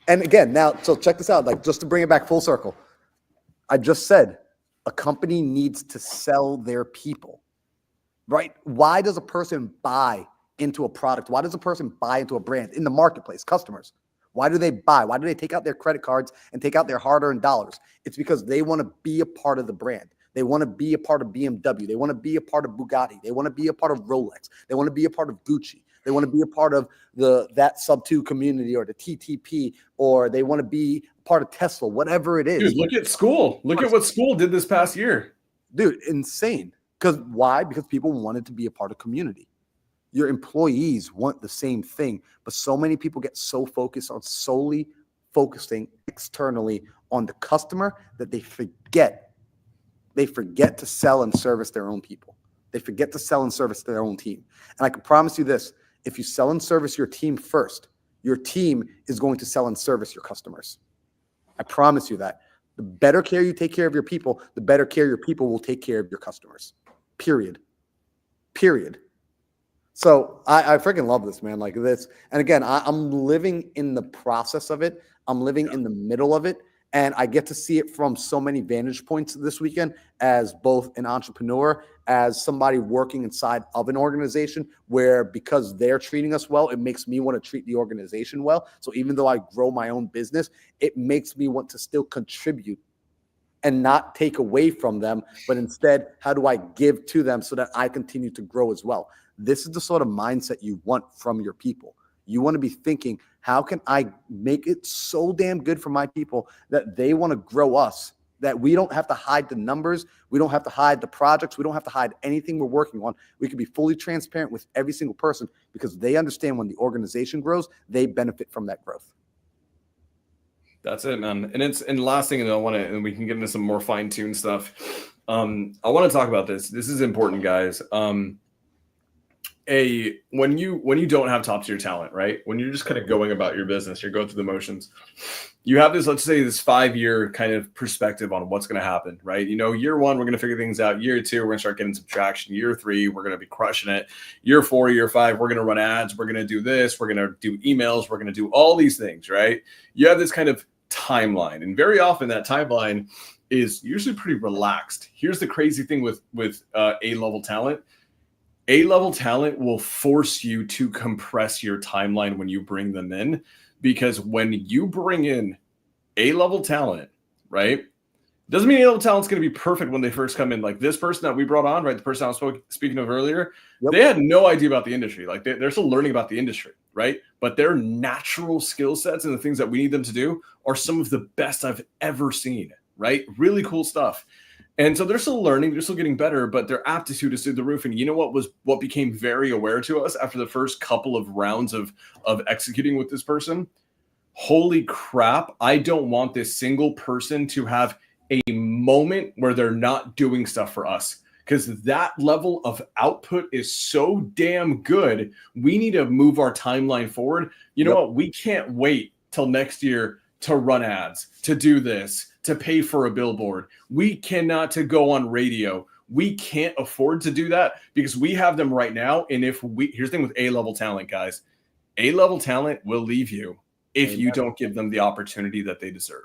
And again, now, so check this out, like just to bring it back full circle. I just said a company needs to sell their people, right? Why does a person buy into a product? Why does a person buy into a brand in the marketplace? Customers. Why do they buy? Why do they take out their credit cards and take out their hard-earned dollars? It's because they want to be a part of the brand. They want to be a part of BMW. They want to be a part of Bugatti. They want to be a part of Rolex. They want to be a part of Gucci. They want to be a part of that sub-2 community or the TTP, or they want to be part of Tesla, whatever it is. Dude, look at school. Look at what school did this past year. Dude, insane. Because why? Because people wanted to be a part of community. Your employees want the same thing, but so many people get so focused on solely focusing externally on the customer that they forget to sell and service their own people. They forget to sell and service their own team. And I can promise you this, if you sell and service your team first, your team is going to sell and service your customers. I promise you that. The better care you take care of your people, the better care your people will take care of your customers. Period. So I freaking love this, man. Like this. And again, I'm living in the process of it. I'm living in the middle of it. And I get to see it from so many vantage points this weekend as both an entrepreneur, as somebody working inside of an organization where because they're treating us well, it makes me want to treat the organization well. So even though I grow my own business, it makes me want to still contribute and not take away from them, but instead, how do I give to them so that I continue to grow as well? This is the sort of mindset you want from your people. You want to be thinking, how can I make it so damn good for my people that they want to grow us, that we don't have to hide the numbers, we don't have to hide the projects, we don't have to hide anything we're working on. We can be fully transparent with every single person because they understand when the organization grows, they benefit from that growth. That's it, man. And the last thing, and we can get into some more fine-tuned stuff. I want to talk about this. This is important, guys. When you don't have top tier talent, right? When you're just kind of going about your business, you're going through the motions. You have this, let's say, this 5-year kind of perspective on what's going to happen, right? Year 1, we're going to figure things out. Year 2, we're going to start getting some traction. Year 3, we're going to be crushing it. Year 4, year 5, we're going to run ads. We're going to do this. We're going to do emails. We're going to do all these things, right? You have this kind of timeline, and very often that timeline is usually pretty relaxed. Here's the crazy thing with A-level talent. A-level talent will force you to compress your timeline when you bring them in, because when you bring in A-level talent, right, doesn't mean A-level talent's going to be perfect when they first come in. Like this person that we brought on, right, the person I was speaking of earlier, They had no idea about the industry. Like they're still learning about the industry, right? But their natural skill sets and the things that we need them to do are some of the best I've ever seen, right? Really cool stuff. And so they're still learning, they're still getting better, but their aptitude is through the roof. And you know what became very aware to us after the first couple of rounds of executing with this person? Holy crap, I don't want this single person to have a moment where they're not doing stuff for us, because that level of output is so damn good. We need to move our timeline forward. You know what? We can't wait till next year to run ads, to do this, to pay for a billboard. We cannot to go on radio. We can't afford to do that because we have them right now. And here's the thing with A-level talent, guys. A-level talent will leave you if you don't give them the opportunity that they deserve.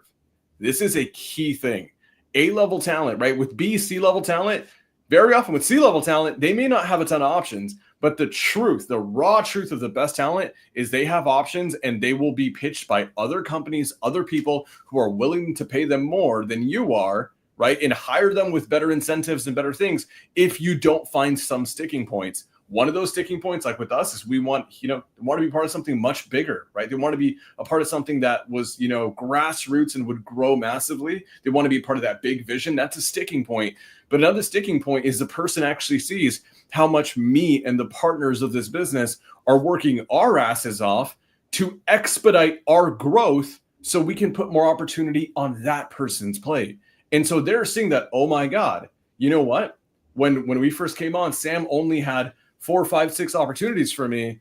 This is a key thing. A-level talent, right? With B, C-level talent, very often with C-level talent, they may not have a ton of options, but the truth, the raw truth of the best talent is they have options, and they will be pitched by other companies, other people who are willing to pay them more than you are, right? And hire them with better incentives and better things if you don't find some sticking points. one of those sticking points, like with us, is we want to be part of something much bigger, right? They want to be a part of something that was, grassroots and would grow massively. They want to be part of that big vision. That's a sticking point. But another sticking point is the person actually sees how much me and the partners of this business are working our asses off to expedite our growth so we can put more opportunity on that person's plate. And so they're seeing that, oh my God, you know what? When we first came on, Sam only had 4, 5, 6 opportunities for me.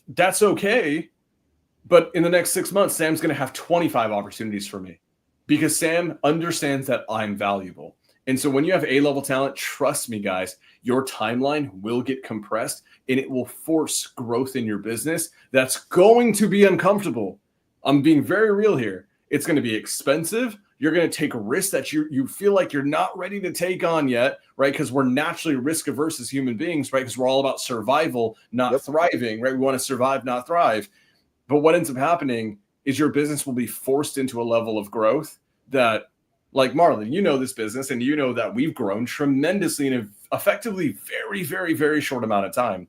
That's okay. But in the next 6 months, Sam's going to have 25 opportunities for me because Sam understands that I'm valuable. And so when you have A-level talent, trust me, guys, your timeline will get compressed and it will force growth in your business. That's going to be uncomfortable. I'm being very real here. It's going to be expensive. You're going to take risks that you feel like you're not ready to take on yet, right? Because we're naturally risk averse as human beings, right? Because we're all about survival, not thriving, right? We want to survive, not thrive. But what ends up happening is your business will be forced into a level of growth that, like Marlon, you know this business and you know that we've grown tremendously in an effectively very, very, very short amount of time.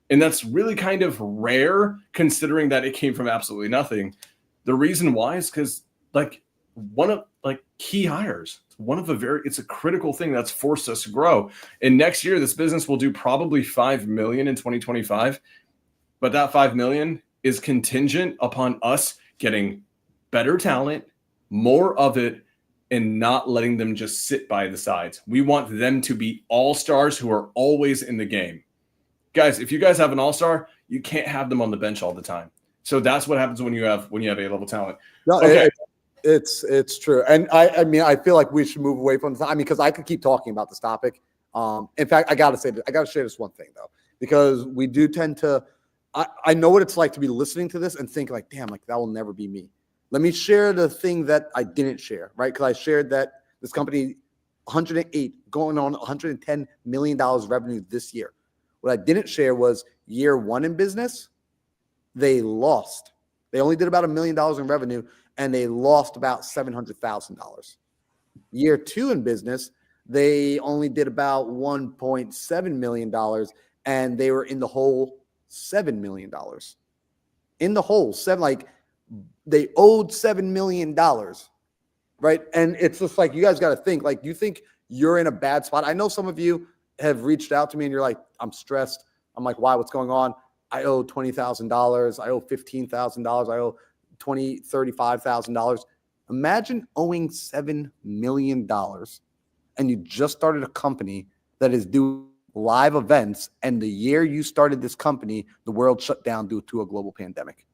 And that's really kind of rare considering that it came from absolutely nothing. The reason why is because one of key hires, it's a critical thing that's forced us to grow. And next year, this business will do probably 5 million in 2025, but that 5 million is contingent upon us getting better talent, more of it, and not letting them just sit by the sides. We want them to be all-stars who are always in the game. Guys, if you guys have an all-star, you can't have them on the bench all the time. So that's what happens when you have A-level talent. No, okay. It's true. And I mean, I feel like we should move away from the time because I could keep talking about this topic. In fact, I got to share this one thing though, because we do tend to, I know what it's like to be listening to this and think like, damn, like that will never be me. Let me share the thing that I didn't share, right? Because I shared that this company, 108 going on $110 million revenue this year. What I didn't share was year one in business, they lost. They only did about $1 million in revenue and they lost about $700,000. Year two in business, they only did about $1.7 million and they were in the hole $7 million. In the hole, they owed $7 million, right? And it's just like, you guys got to think, like, you think you're in a bad spot. I know some of you have reached out to me and you're like, I'm stressed. I'm like, why? What's going on? I owe $20,000. I owe $15,000. I owe $35,000. Imagine owing $7 million and you just started a company that is doing live events. And the year you started this company, the world shut down due to a global pandemic.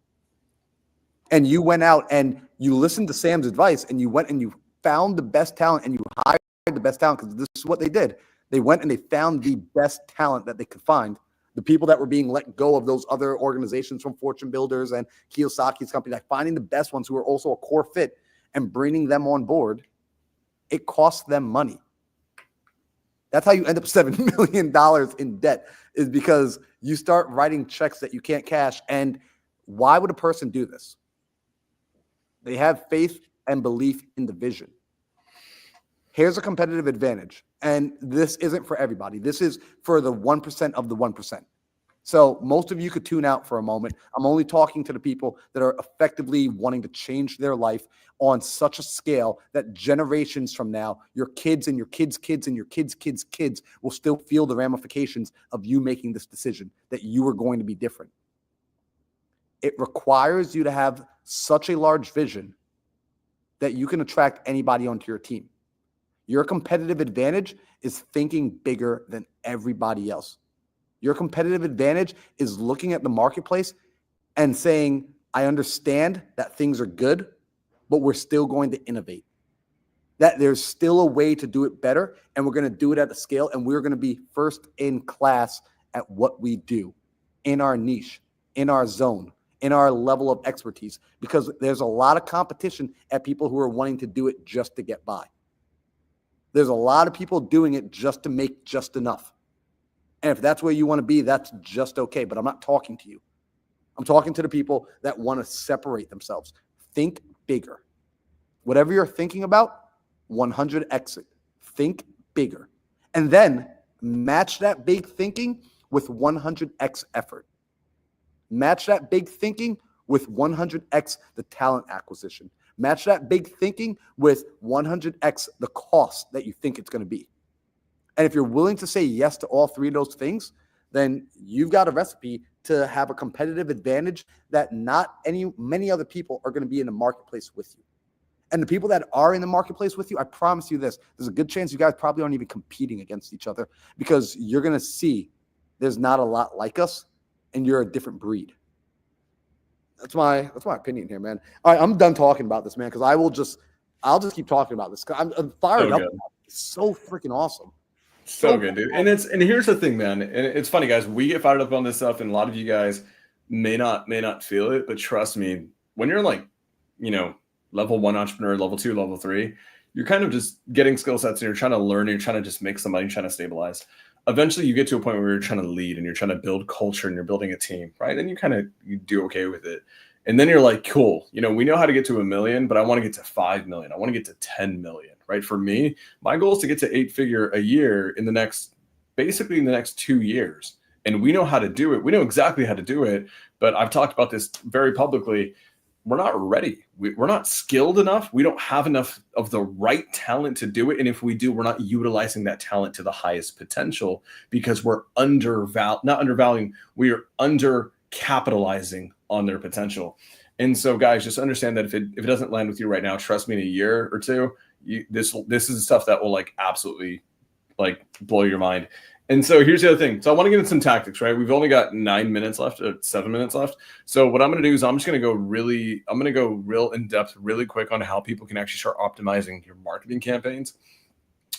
And you went out and you listened to Sam's advice and you went and you found the best talent and you hired the best talent because this is what they did. They went and they found the best talent that they could find. The people that were being let go of those other organizations from Fortune Builders and Kiyosaki's company, like finding the best ones who are also a core fit and bringing them on board, it costs them money. That's how you end up $7 million in debt, is because you start writing checks that you can't cash. And why would a person do this? They have faith and belief in the vision. Here's a competitive advantage. And this isn't for everybody. This is for the 1% of the 1%. So most of you could tune out for a moment. I'm only talking to the people that are effectively wanting to change their life on such a scale that generations from now, your kids and your kids' kids and your kids' kids' kids will still feel the ramifications of you making this decision, that you are going to be different. It requires you to have such a large vision that you can attract anybody onto your team. Your competitive advantage is thinking bigger than everybody else. Your competitive advantage is looking at the marketplace and saying, I understand that things are good, but we're still going to innovate. That there's still a way to do it better, and we're going to do it at a scale, and we're going to be first in class at what we do, in our niche, in our zone, in our level of expertise, because there's a lot of competition at people who are wanting to do it just to get by. There's a lot of people doing it just to make just enough. And if that's where you want to be, that's just okay. But I'm not talking to you. I'm talking to the people that want to separate themselves. Think bigger. Whatever you're thinking about, 100x it. Think bigger. And then match that big thinking with 100x effort. Match that big thinking with 100x the talent acquisition. Match that big thinking with 100x the cost that you think it's going to be. And if you're willing to say yes to all three of those things, then you've got a recipe to have a competitive advantage that not many other people are going to be in the marketplace with you. And the people that are in the marketplace with you, I promise you this, there's a good chance you guys probably aren't even competing against each other, because you're going to see there's not a lot like us and you're a different breed. That's my opinion here, man. All right, I'm done talking about this, man, because I'll just keep talking about this. I'm fired up. It's so freaking awesome. So good, dude. And here's the thing, man. And it's funny, guys. We get fired up on this stuff, and a lot of you guys may not feel it, but trust me, when you're like, level 1 entrepreneur, level 2, level 3, you're kind of just getting skill sets and you're trying to learn, and you're trying to just make some money, trying to stabilize. Eventually you get to a point where you're trying to lead and you're trying to build culture and you're building a team, right? And you do okay with it. And then you're like, cool, we know how to get to 1 million, but I want to get to 5 million. I want to get to 10 million, right? For me, my goal is to get to 8-figure a year basically in the next 2 years. And we know how to do it. We know exactly how to do it, but I've talked about this very publicly. We're not ready. We're not skilled enough. We don't have enough of the right talent to do it. And if we do, we're not utilizing that talent to the highest potential because we're we are undercapitalizing on their potential. And so, guys, just understand that if it doesn't land with you right now, trust me, in a year or two, this is stuff that will absolutely blow your mind. And so here's the other thing. So I want to get into some tactics, right? We've only got 9 minutes left, 7 minutes left. So what I'm going to do is I'm going to go real in depth, really quick on how people can actually start optimizing your marketing campaigns.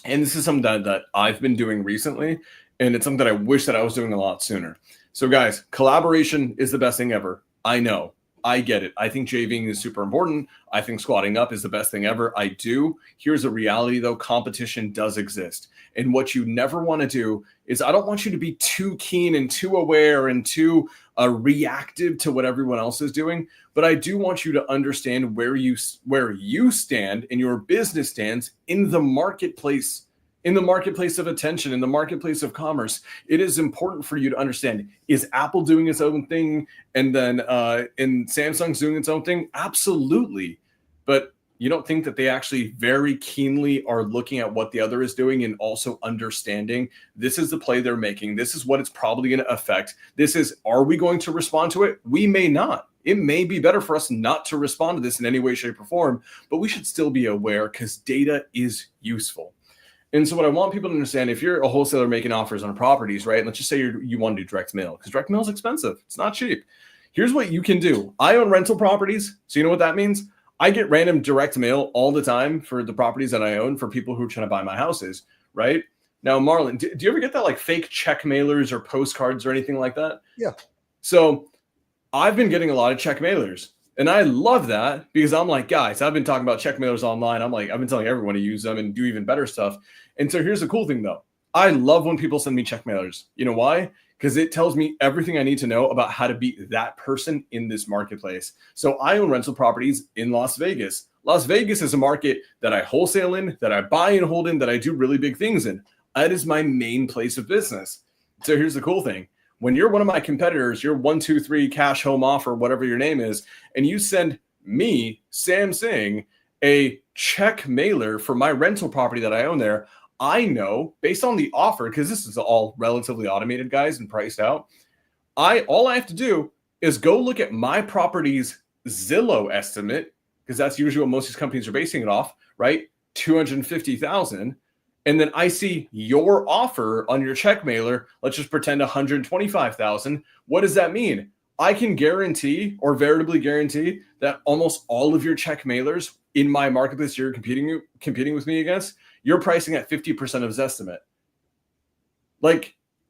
And this is something that I've been doing recently, and it's something that I wish that I was doing a lot sooner. So guys, collaboration is the best thing ever. I know. I get it. I think JVing is super important. I think squatting up is the best thing ever. I do. Here's a reality though. Competition does exist. And what you never want to do is I don't want you to be too keen and too aware and too reactive to what everyone else is doing. But I do want you to understand where you stand and your business stands in the marketplace. In the marketplace of attention, in the marketplace of commerce. It is important for you to understand, is Apple doing its own thing and then and Samsung's doing its own thing? Absolutely. But you don't think that they actually very keenly are looking at what the other is doing and also understanding this is the play they're making. This is what it's probably going to affect. Are we going to respond to it? We may not. It may be better for us not to respond to this in any way, shape, or form, but we should still be aware because data is useful. And so what I want people to understand, if you're a wholesaler making offers on properties, right? Let's just say you want to do direct mail because direct mail is expensive. It's not cheap. Here's what you can do. I own rental properties. So you know what that means? I get random direct mail all the time for the properties that I own for people who are trying to buy my houses, right? Now, Marlon, do you ever get that fake check mailers or postcards or anything like that? Yeah. So I've been getting a lot of check mailers. And I love that because I'm like, guys, I've been talking about check mailers online. I've been telling everyone to use them and do even better stuff. And so here's the cool thing, though. I love when people send me check mailers. You know why? Because it tells me everything I need to know about how to beat that person in this marketplace. So I own rental properties in Las Vegas. Las Vegas is a market that I wholesale in, that I buy and hold in, that I do really big things in. That is my main place of business. So here's the cool thing. When you're one of my competitors, you're 123 Cash Home Offer, whatever your name is, and you send me, Sam Singh, a check mailer for my rental property that I own there, I know based on the offer, because this is all relatively automated, guys, and priced out. All I have to do is go look at my property's Zillow estimate, because that's usually what most of these companies are basing it off, right? 250,000. And then I see your offer on your check mailer. Let's just pretend 125,000. What does that mean? I can guarantee or veritably guarantee that almost all of your check mailers in my marketplace you're competing with me against, you're pricing at 50% of his estimate.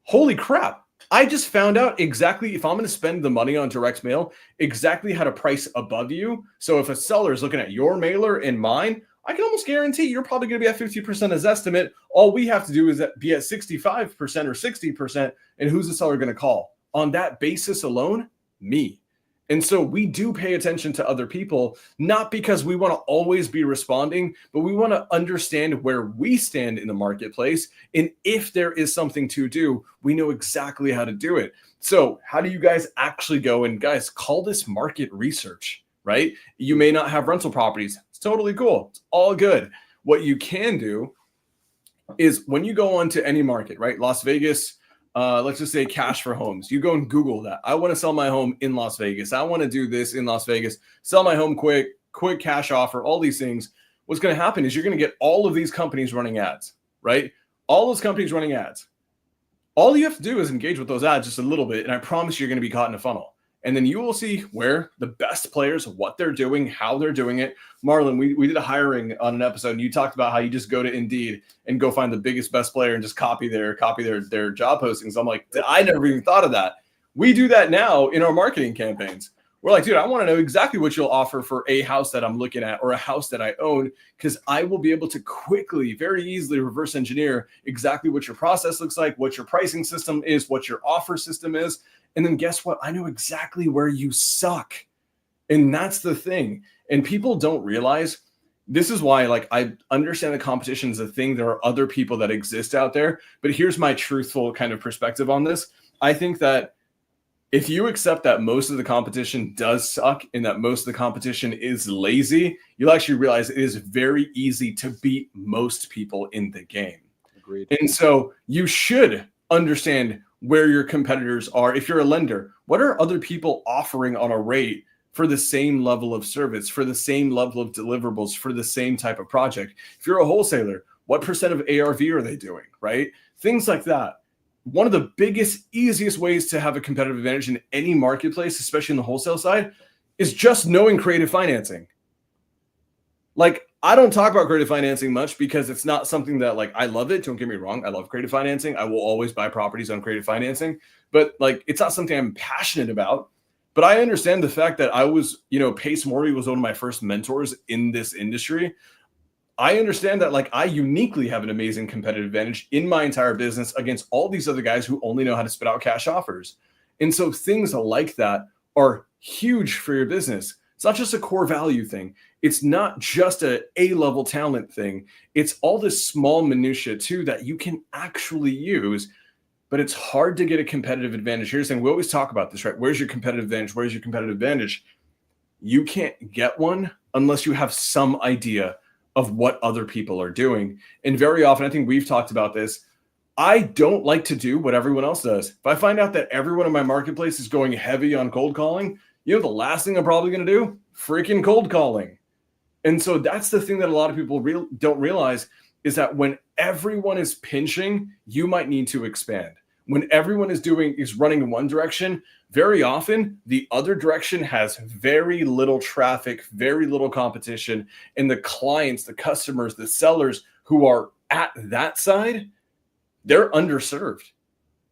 Holy crap. I just found out exactly, if I'm going to spend the money on direct mail, exactly how to price above you. So if a seller is looking at your mailer and mine, I can almost guarantee you're probably going to be at 50% as estimate. All we have to do is be at 65% or 60%. And who's the seller going to call? On that basis alone, me. And so we do pay attention to other people, not because we want to always be responding, but we want to understand where we stand in the marketplace. And if there is something to do, we know exactly how to do it. So how do you guys actually go and guys call this market research, right? You may not have rental properties. It's totally cool. It's all good. What you can do is when you go onto any market, right? Las Vegas, let's just say cash for homes. You go and Google that. I want to sell my home in Las Vegas. I want to do this in Las Vegas, sell my home quick cash offer, all these things. What's going to happen is you're going to get all of these companies running ads, right? All those companies running ads. All you have to do is engage with those ads just a little bit, and I promise you're going to be caught in a funnel. And then you will see where the best players, what they're doing, how they're doing it. Marlon, we did a hiring on an episode, and you talked about how you just go to Indeed and go find the biggest, best player and just copy their job postings. I'm like, I never even thought of that. We do that now in our marketing campaigns. We're like, dude, I want to know exactly what you'll offer for a house that I'm looking at or a house that I own, because I will be able to quickly, very easily reverse engineer exactly what your process looks like, what your pricing system is, what your offer system is. And then guess what? I know exactly where you suck. And that's the thing. And people don't realize this is why, like, I understand the competition is a thing. There are other people that exist out there. But here's my truthful kind of perspective on this. I think that if you accept that most of the competition does suck and that most of the competition is lazy, you'll actually realize it is very easy to beat most people in the game. Agreed. And so you should understand where your competitors are. If you're a lender, what are other people offering on a rate for the same level of service, for the same level of deliverables, for the same type of project? If you're a wholesaler, what percent of ARV are they doing, right? Things like that. One of the biggest, easiest ways to have a competitive advantage in any marketplace, especially in the wholesale side, is just knowing creative financing. Like, I don't talk about creative financing much because it's not something that, like, I love it. Don't get me wrong. I love creative financing. I will always buy properties on creative financing, but like, it's not something I'm passionate about. But I understand the fact that I was, Pace Morby was one of my first mentors in this industry. I understand that, like, I uniquely have an amazing competitive advantage in my entire business against all these other guys who only know how to spit out cash offers. And so things like that are huge for your business. It's not just a core value thing. It's not just a A-level talent thing. It's all this small minutia too that you can actually use, but it's hard to get a competitive advantage. Here's the thing. We always talk about this, right? Where's your competitive advantage? Where's your competitive advantage? You can't get one unless you have some idea of what other people are doing. And very often, I think we've talked about this, I don't like to do what everyone else does. If I find out that everyone in my marketplace is going heavy on cold calling, the last thing I'm probably going to do, freaking cold calling. And so that's the thing that a lot of people don't realize is that when everyone is pinching, you might need to expand. When everyone is running in one direction, very often the other direction has very little traffic, very little competition. And the clients, the customers, the sellers who are at that side, they're underserved.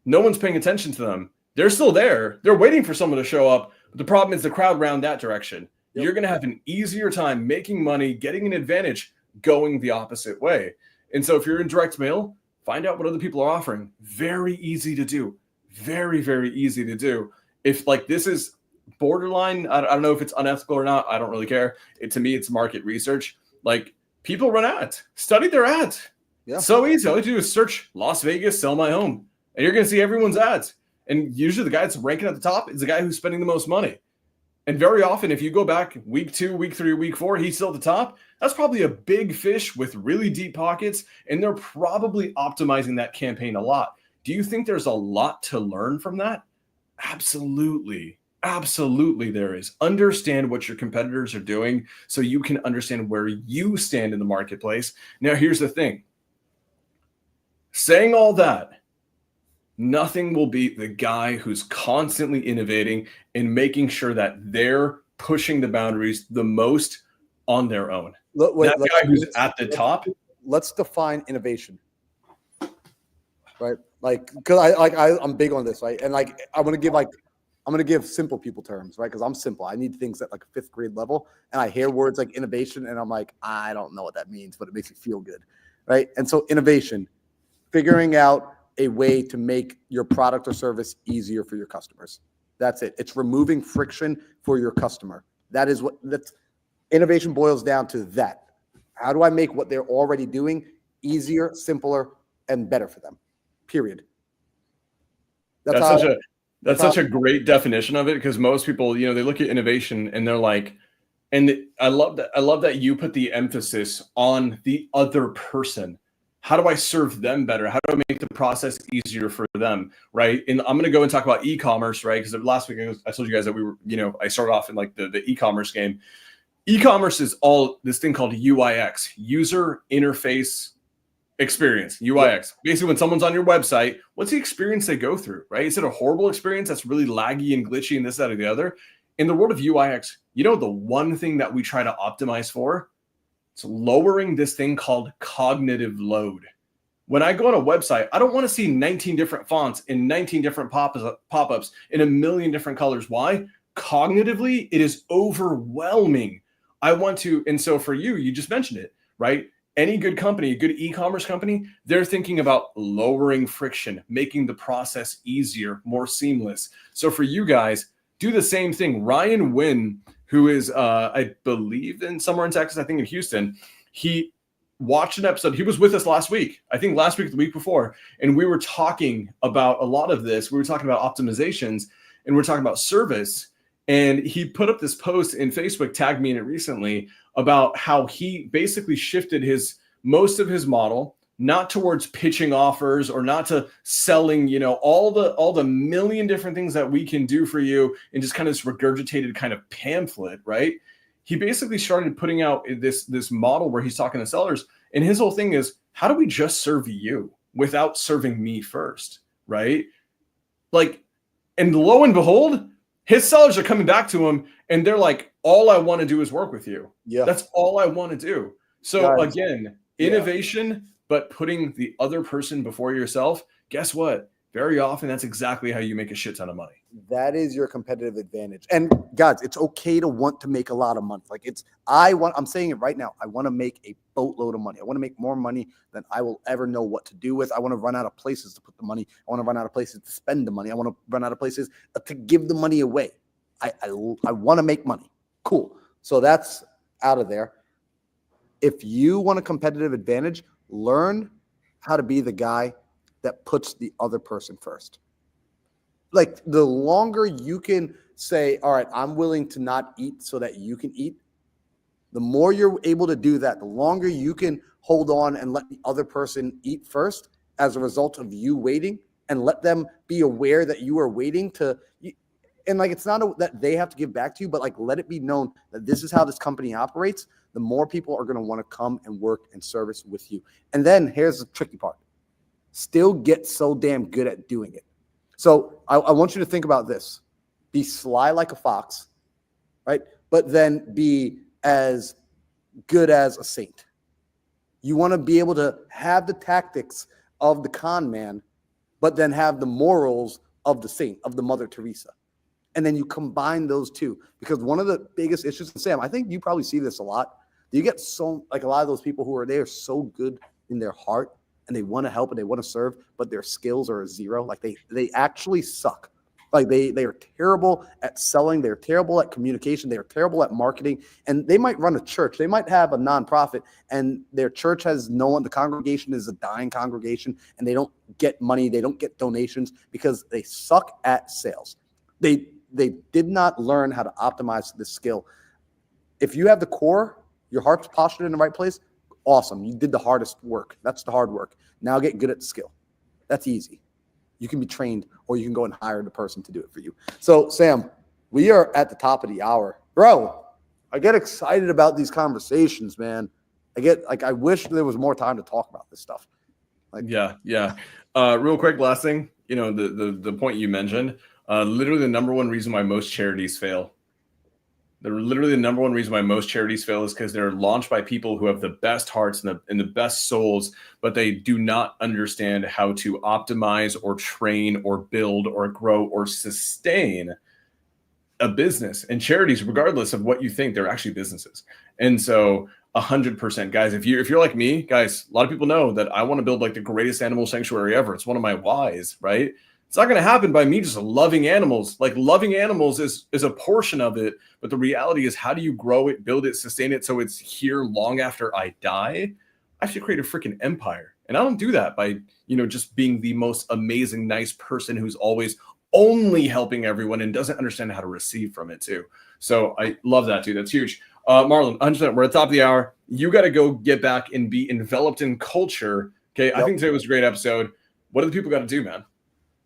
No one's paying attention to them. They're still there. They're waiting for someone to show up. But the problem is the crowd round that direction. Yep. You're going to have an easier time making money, getting an advantage, going the opposite way. And so if you're in direct mail, find out what other people are offering. Very easy to do. Very, very easy to do. If like this is borderline, I don't know if it's unethical or not. I don't really care. To me, it's market research. Like, people run ads. Study their ads. Yeah. So easy. All you do is search Las Vegas, sell my home. And you're going to see everyone's ads. And usually the guy that's ranking at the top is the guy who's spending the most money. And very often, if you go back week 2, week 3, week 4, he's still at the top. That's probably a big fish with really deep pockets. And they're probably optimizing that campaign a lot. Do you think there's a lot to learn from that? Absolutely. Absolutely there is. Understand what your competitors are doing so you can understand where you stand in the marketplace. Now, here's the thing. Saying all that, nothing will beat the guy who's constantly innovating and making sure that they're pushing the boundaries the most on their own. That guy who's at the top. Let's define innovation, right? Like, because I'm big on this, right? And like, I'm gonna give simple people terms, right? Because I'm simple. I need things at like a 5th grade level, and I hear words like innovation, and I'm like, I don't know what that means, but it makes me feel good, right? And so innovation, figuring out a way to make your product or service easier for your customers. That's it. It's removing friction for your customer. That's innovation boils down to that. How do I make what they're already doing easier, simpler, and better for them? Period. That's such a great definition of it, because most people, they look at innovation and they're like, and I love that you put the emphasis on the other person. How do I serve them better? How do I make the process easier for them, right? And I'm going to go and talk about e-commerce, right? Because last week I told you guys that we were, I started off in like the e-commerce game. E-commerce is all this thing called UIX, user interface experience, UIX. Basically, when someone's on your website, what's the experience they go through, right? Is it a horrible experience that's really laggy and glitchy and this, that, or the other? In the world of UIX, the one thing that we try to optimize for, it's lowering this thing called cognitive load. When I go on a website, I don't want to see 19 different fonts and 19 different pop-ups in a million different colors. Why? Cognitively, it is overwhelming. I want to, and so for you just mentioned it, right? Any good company, a good e-commerce company, they're thinking about lowering friction, making the process easier, more seamless. So for you guys, do the same thing. Ryan Wynn, who is, I believe, somewhere in Texas, I think in Houston, he watched an episode. He was with us last week, I think last week, the week before, and we were talking about a lot of this. We were talking about optimizations, and we're talking about service. And he put up this post in Facebook, tagged me in it recently, about how he basically shifted most of his model not towards pitching offers or not to selling, all the million different things that we can do for you, and just kind of this regurgitated kind of pamphlet, right? He basically started putting out this model where he's talking to sellers, and his whole thing is, how do we just serve you without serving me first, right? Like, and lo and behold, his sellers are coming back to him and they're like, all I want to do is work with you. Yeah. That's all I want to do. So again, innovation, but putting the other person before yourself, guess what? Very often that's exactly how you make a shit ton of money. That is your competitive advantage. And guys, it's okay to want to make a lot of money. Like I'm saying it right now. I want to make a boatload of money. I want to make more money than I will ever know what to do with. I want to run out of places to put the money. I want to run out of places to spend the money. I want to run out of places to give the money away. I want to make money. Cool. So that's out of there. If you want a competitive advantage, learn how to be the guy that puts the other person first. Like, the longer you can say, all right, I'm willing to not eat so that you can eat, the more you're able to do that, the longer you can hold on and let the other person eat first as a result of you waiting, and let them be aware that you are waiting to, and like, it's not that they have to give back to you, but like, let it be known that this is how this company operates. The more people are going to want to come and work and service with you. And then here's the tricky part. Still get so damn good at doing it. So I want you to think about this. Be sly like a fox, right? But then be as good as a saint. You want to be able to have the tactics of the con man, but then have the morals of the saint, of the Mother Teresa. And then you combine those two, because one of the biggest issues, and Sam, I think you probably see this a lot. You get so, like, a lot of those people who are so good in their heart, and they want to help and they want to serve, but their skills are a zero. Like, they actually suck. Like, they are terrible at selling. They're terrible at communication. They are terrible at marketing. And they might run a church. They might have a nonprofit, and their church has no one. The congregation is a dying congregation, and they don't get money. They don't get donations because they suck at sales. They did not learn how to optimize this skill. If you have the core, your heart's postured in the right place, awesome. You did the hardest work. That's the hard work. Now get good at the skill. That's easy. You can be trained, or you can go and hire the person to do it for you. So, Sam, we are at the top of the hour. Bro, I get excited about these conversations, man. I wish there was more time to talk about this stuff. Yeah. Real quick, last thing, the point you mentioned, literally the number one reason why most charities fail. Literally the number one reason why most charities fail is because they're launched by people who have the best hearts and the best souls, but they do not understand how to optimize or train or build or grow or sustain a business. And charities, regardless of what you think, they're actually businesses. And so 100%, guys, if you're like me, guys, a lot of people know that I want to build like the greatest animal sanctuary ever. It's one of my whys, right? It's not going to happen by me just loving animals. Like loving animals is a portion of it, but the reality is how do you grow it, build it, sustain it so it's here long after I die? I should create a freaking empire. And I don't do that by, just being the most amazing, nice person who's always only helping everyone and doesn't understand how to receive from it too. So I love that, dude. That's huge. Marlon, 100%. We're at the top of the hour. You got to go get back and be enveloped in culture. Okay. Yep. I think today was a great episode. What do the people got to do, man?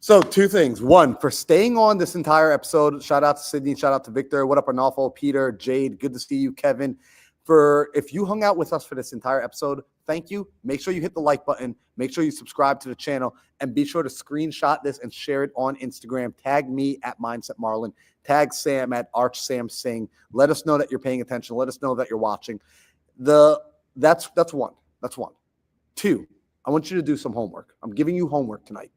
So 2 things. 1, for staying on this entire episode, shout out to Sydney, shout out to Victor. What up, Arnolfo, Peter, Jade, good to see you, Kevin. If you hung out with us for this entire episode, thank you. Make sure you hit the like button. Make sure you subscribe to the channel, and be sure to screenshot this and share it on Instagram. Tag me at Mindset Marlon. Tag Sam at ArchSamSing. Let us know that you're paying attention. Let us know that you're watching. That's one. That's 1. 2, I want you to do some homework. I'm giving you homework tonight.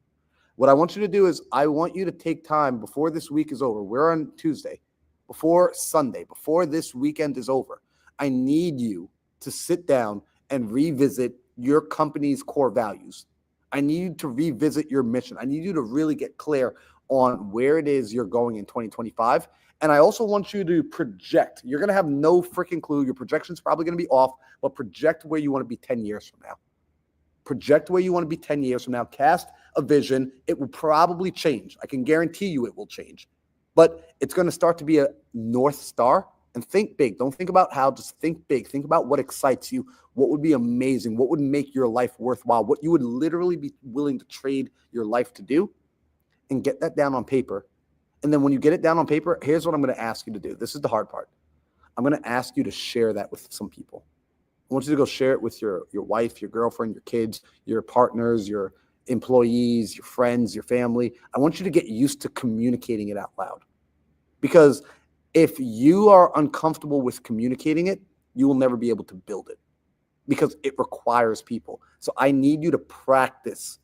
What I want you to do is I want you to take time before this week is over. We're on Tuesday, before Sunday, before this weekend is over. I need you to sit down and revisit your company's core values. I need you to revisit your mission. I need you to really get clear on where it is you're going in 2025. And I also want you to project. You're going to have no freaking clue. Your projection's probably going to be off, but project where you want to be 10 years from now. Project where you want to be 10 years from now. Cast a vision. It will probably change. I can guarantee you it will change. But it's going to start to be a North Star. And think big. Don't think about how. Just think big. Think about what excites you. What would be amazing. What would make your life worthwhile. What you would literally be willing to trade your life to do. And get that down on paper. And then when you get it down on paper, here's what I'm going to ask you to do. This is the hard part. I'm going to ask you to share that with some people. I want you to go share it with your wife, your girlfriend, your kids, your partners, your employees, your friends, your family. I want you to get used to communicating it out loud. Because if you are uncomfortable with communicating it, you will never be able to build it because it requires people. So I need you to practice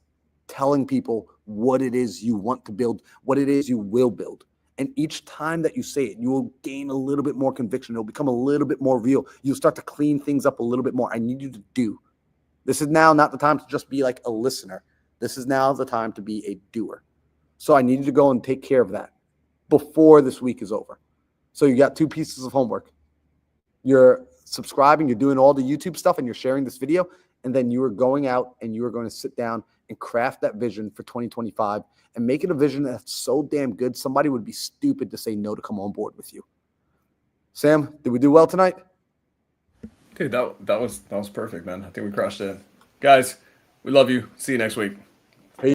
telling people what it is you want to build, what it is you will build. And each time that you say it, you will gain a little bit more conviction. It'll become a little bit more real. You'll start to clean things up a little bit more. I need you to do. This is now not the time to just be like a listener. This is now the time to be a doer. So I need you to go and take care of that before this week is over. So you got 2 pieces of homework. You're subscribing, you're doing all the YouTube stuff, and you're sharing this video. And then you are going out and you are going to sit down and craft that vision for 2025 and make it a vision that's so damn good. Somebody would be stupid to say no to come on board with you. Sam, did we do well tonight? Dude, that was perfect, man. I think we crushed it. Guys, we love you. See you next week.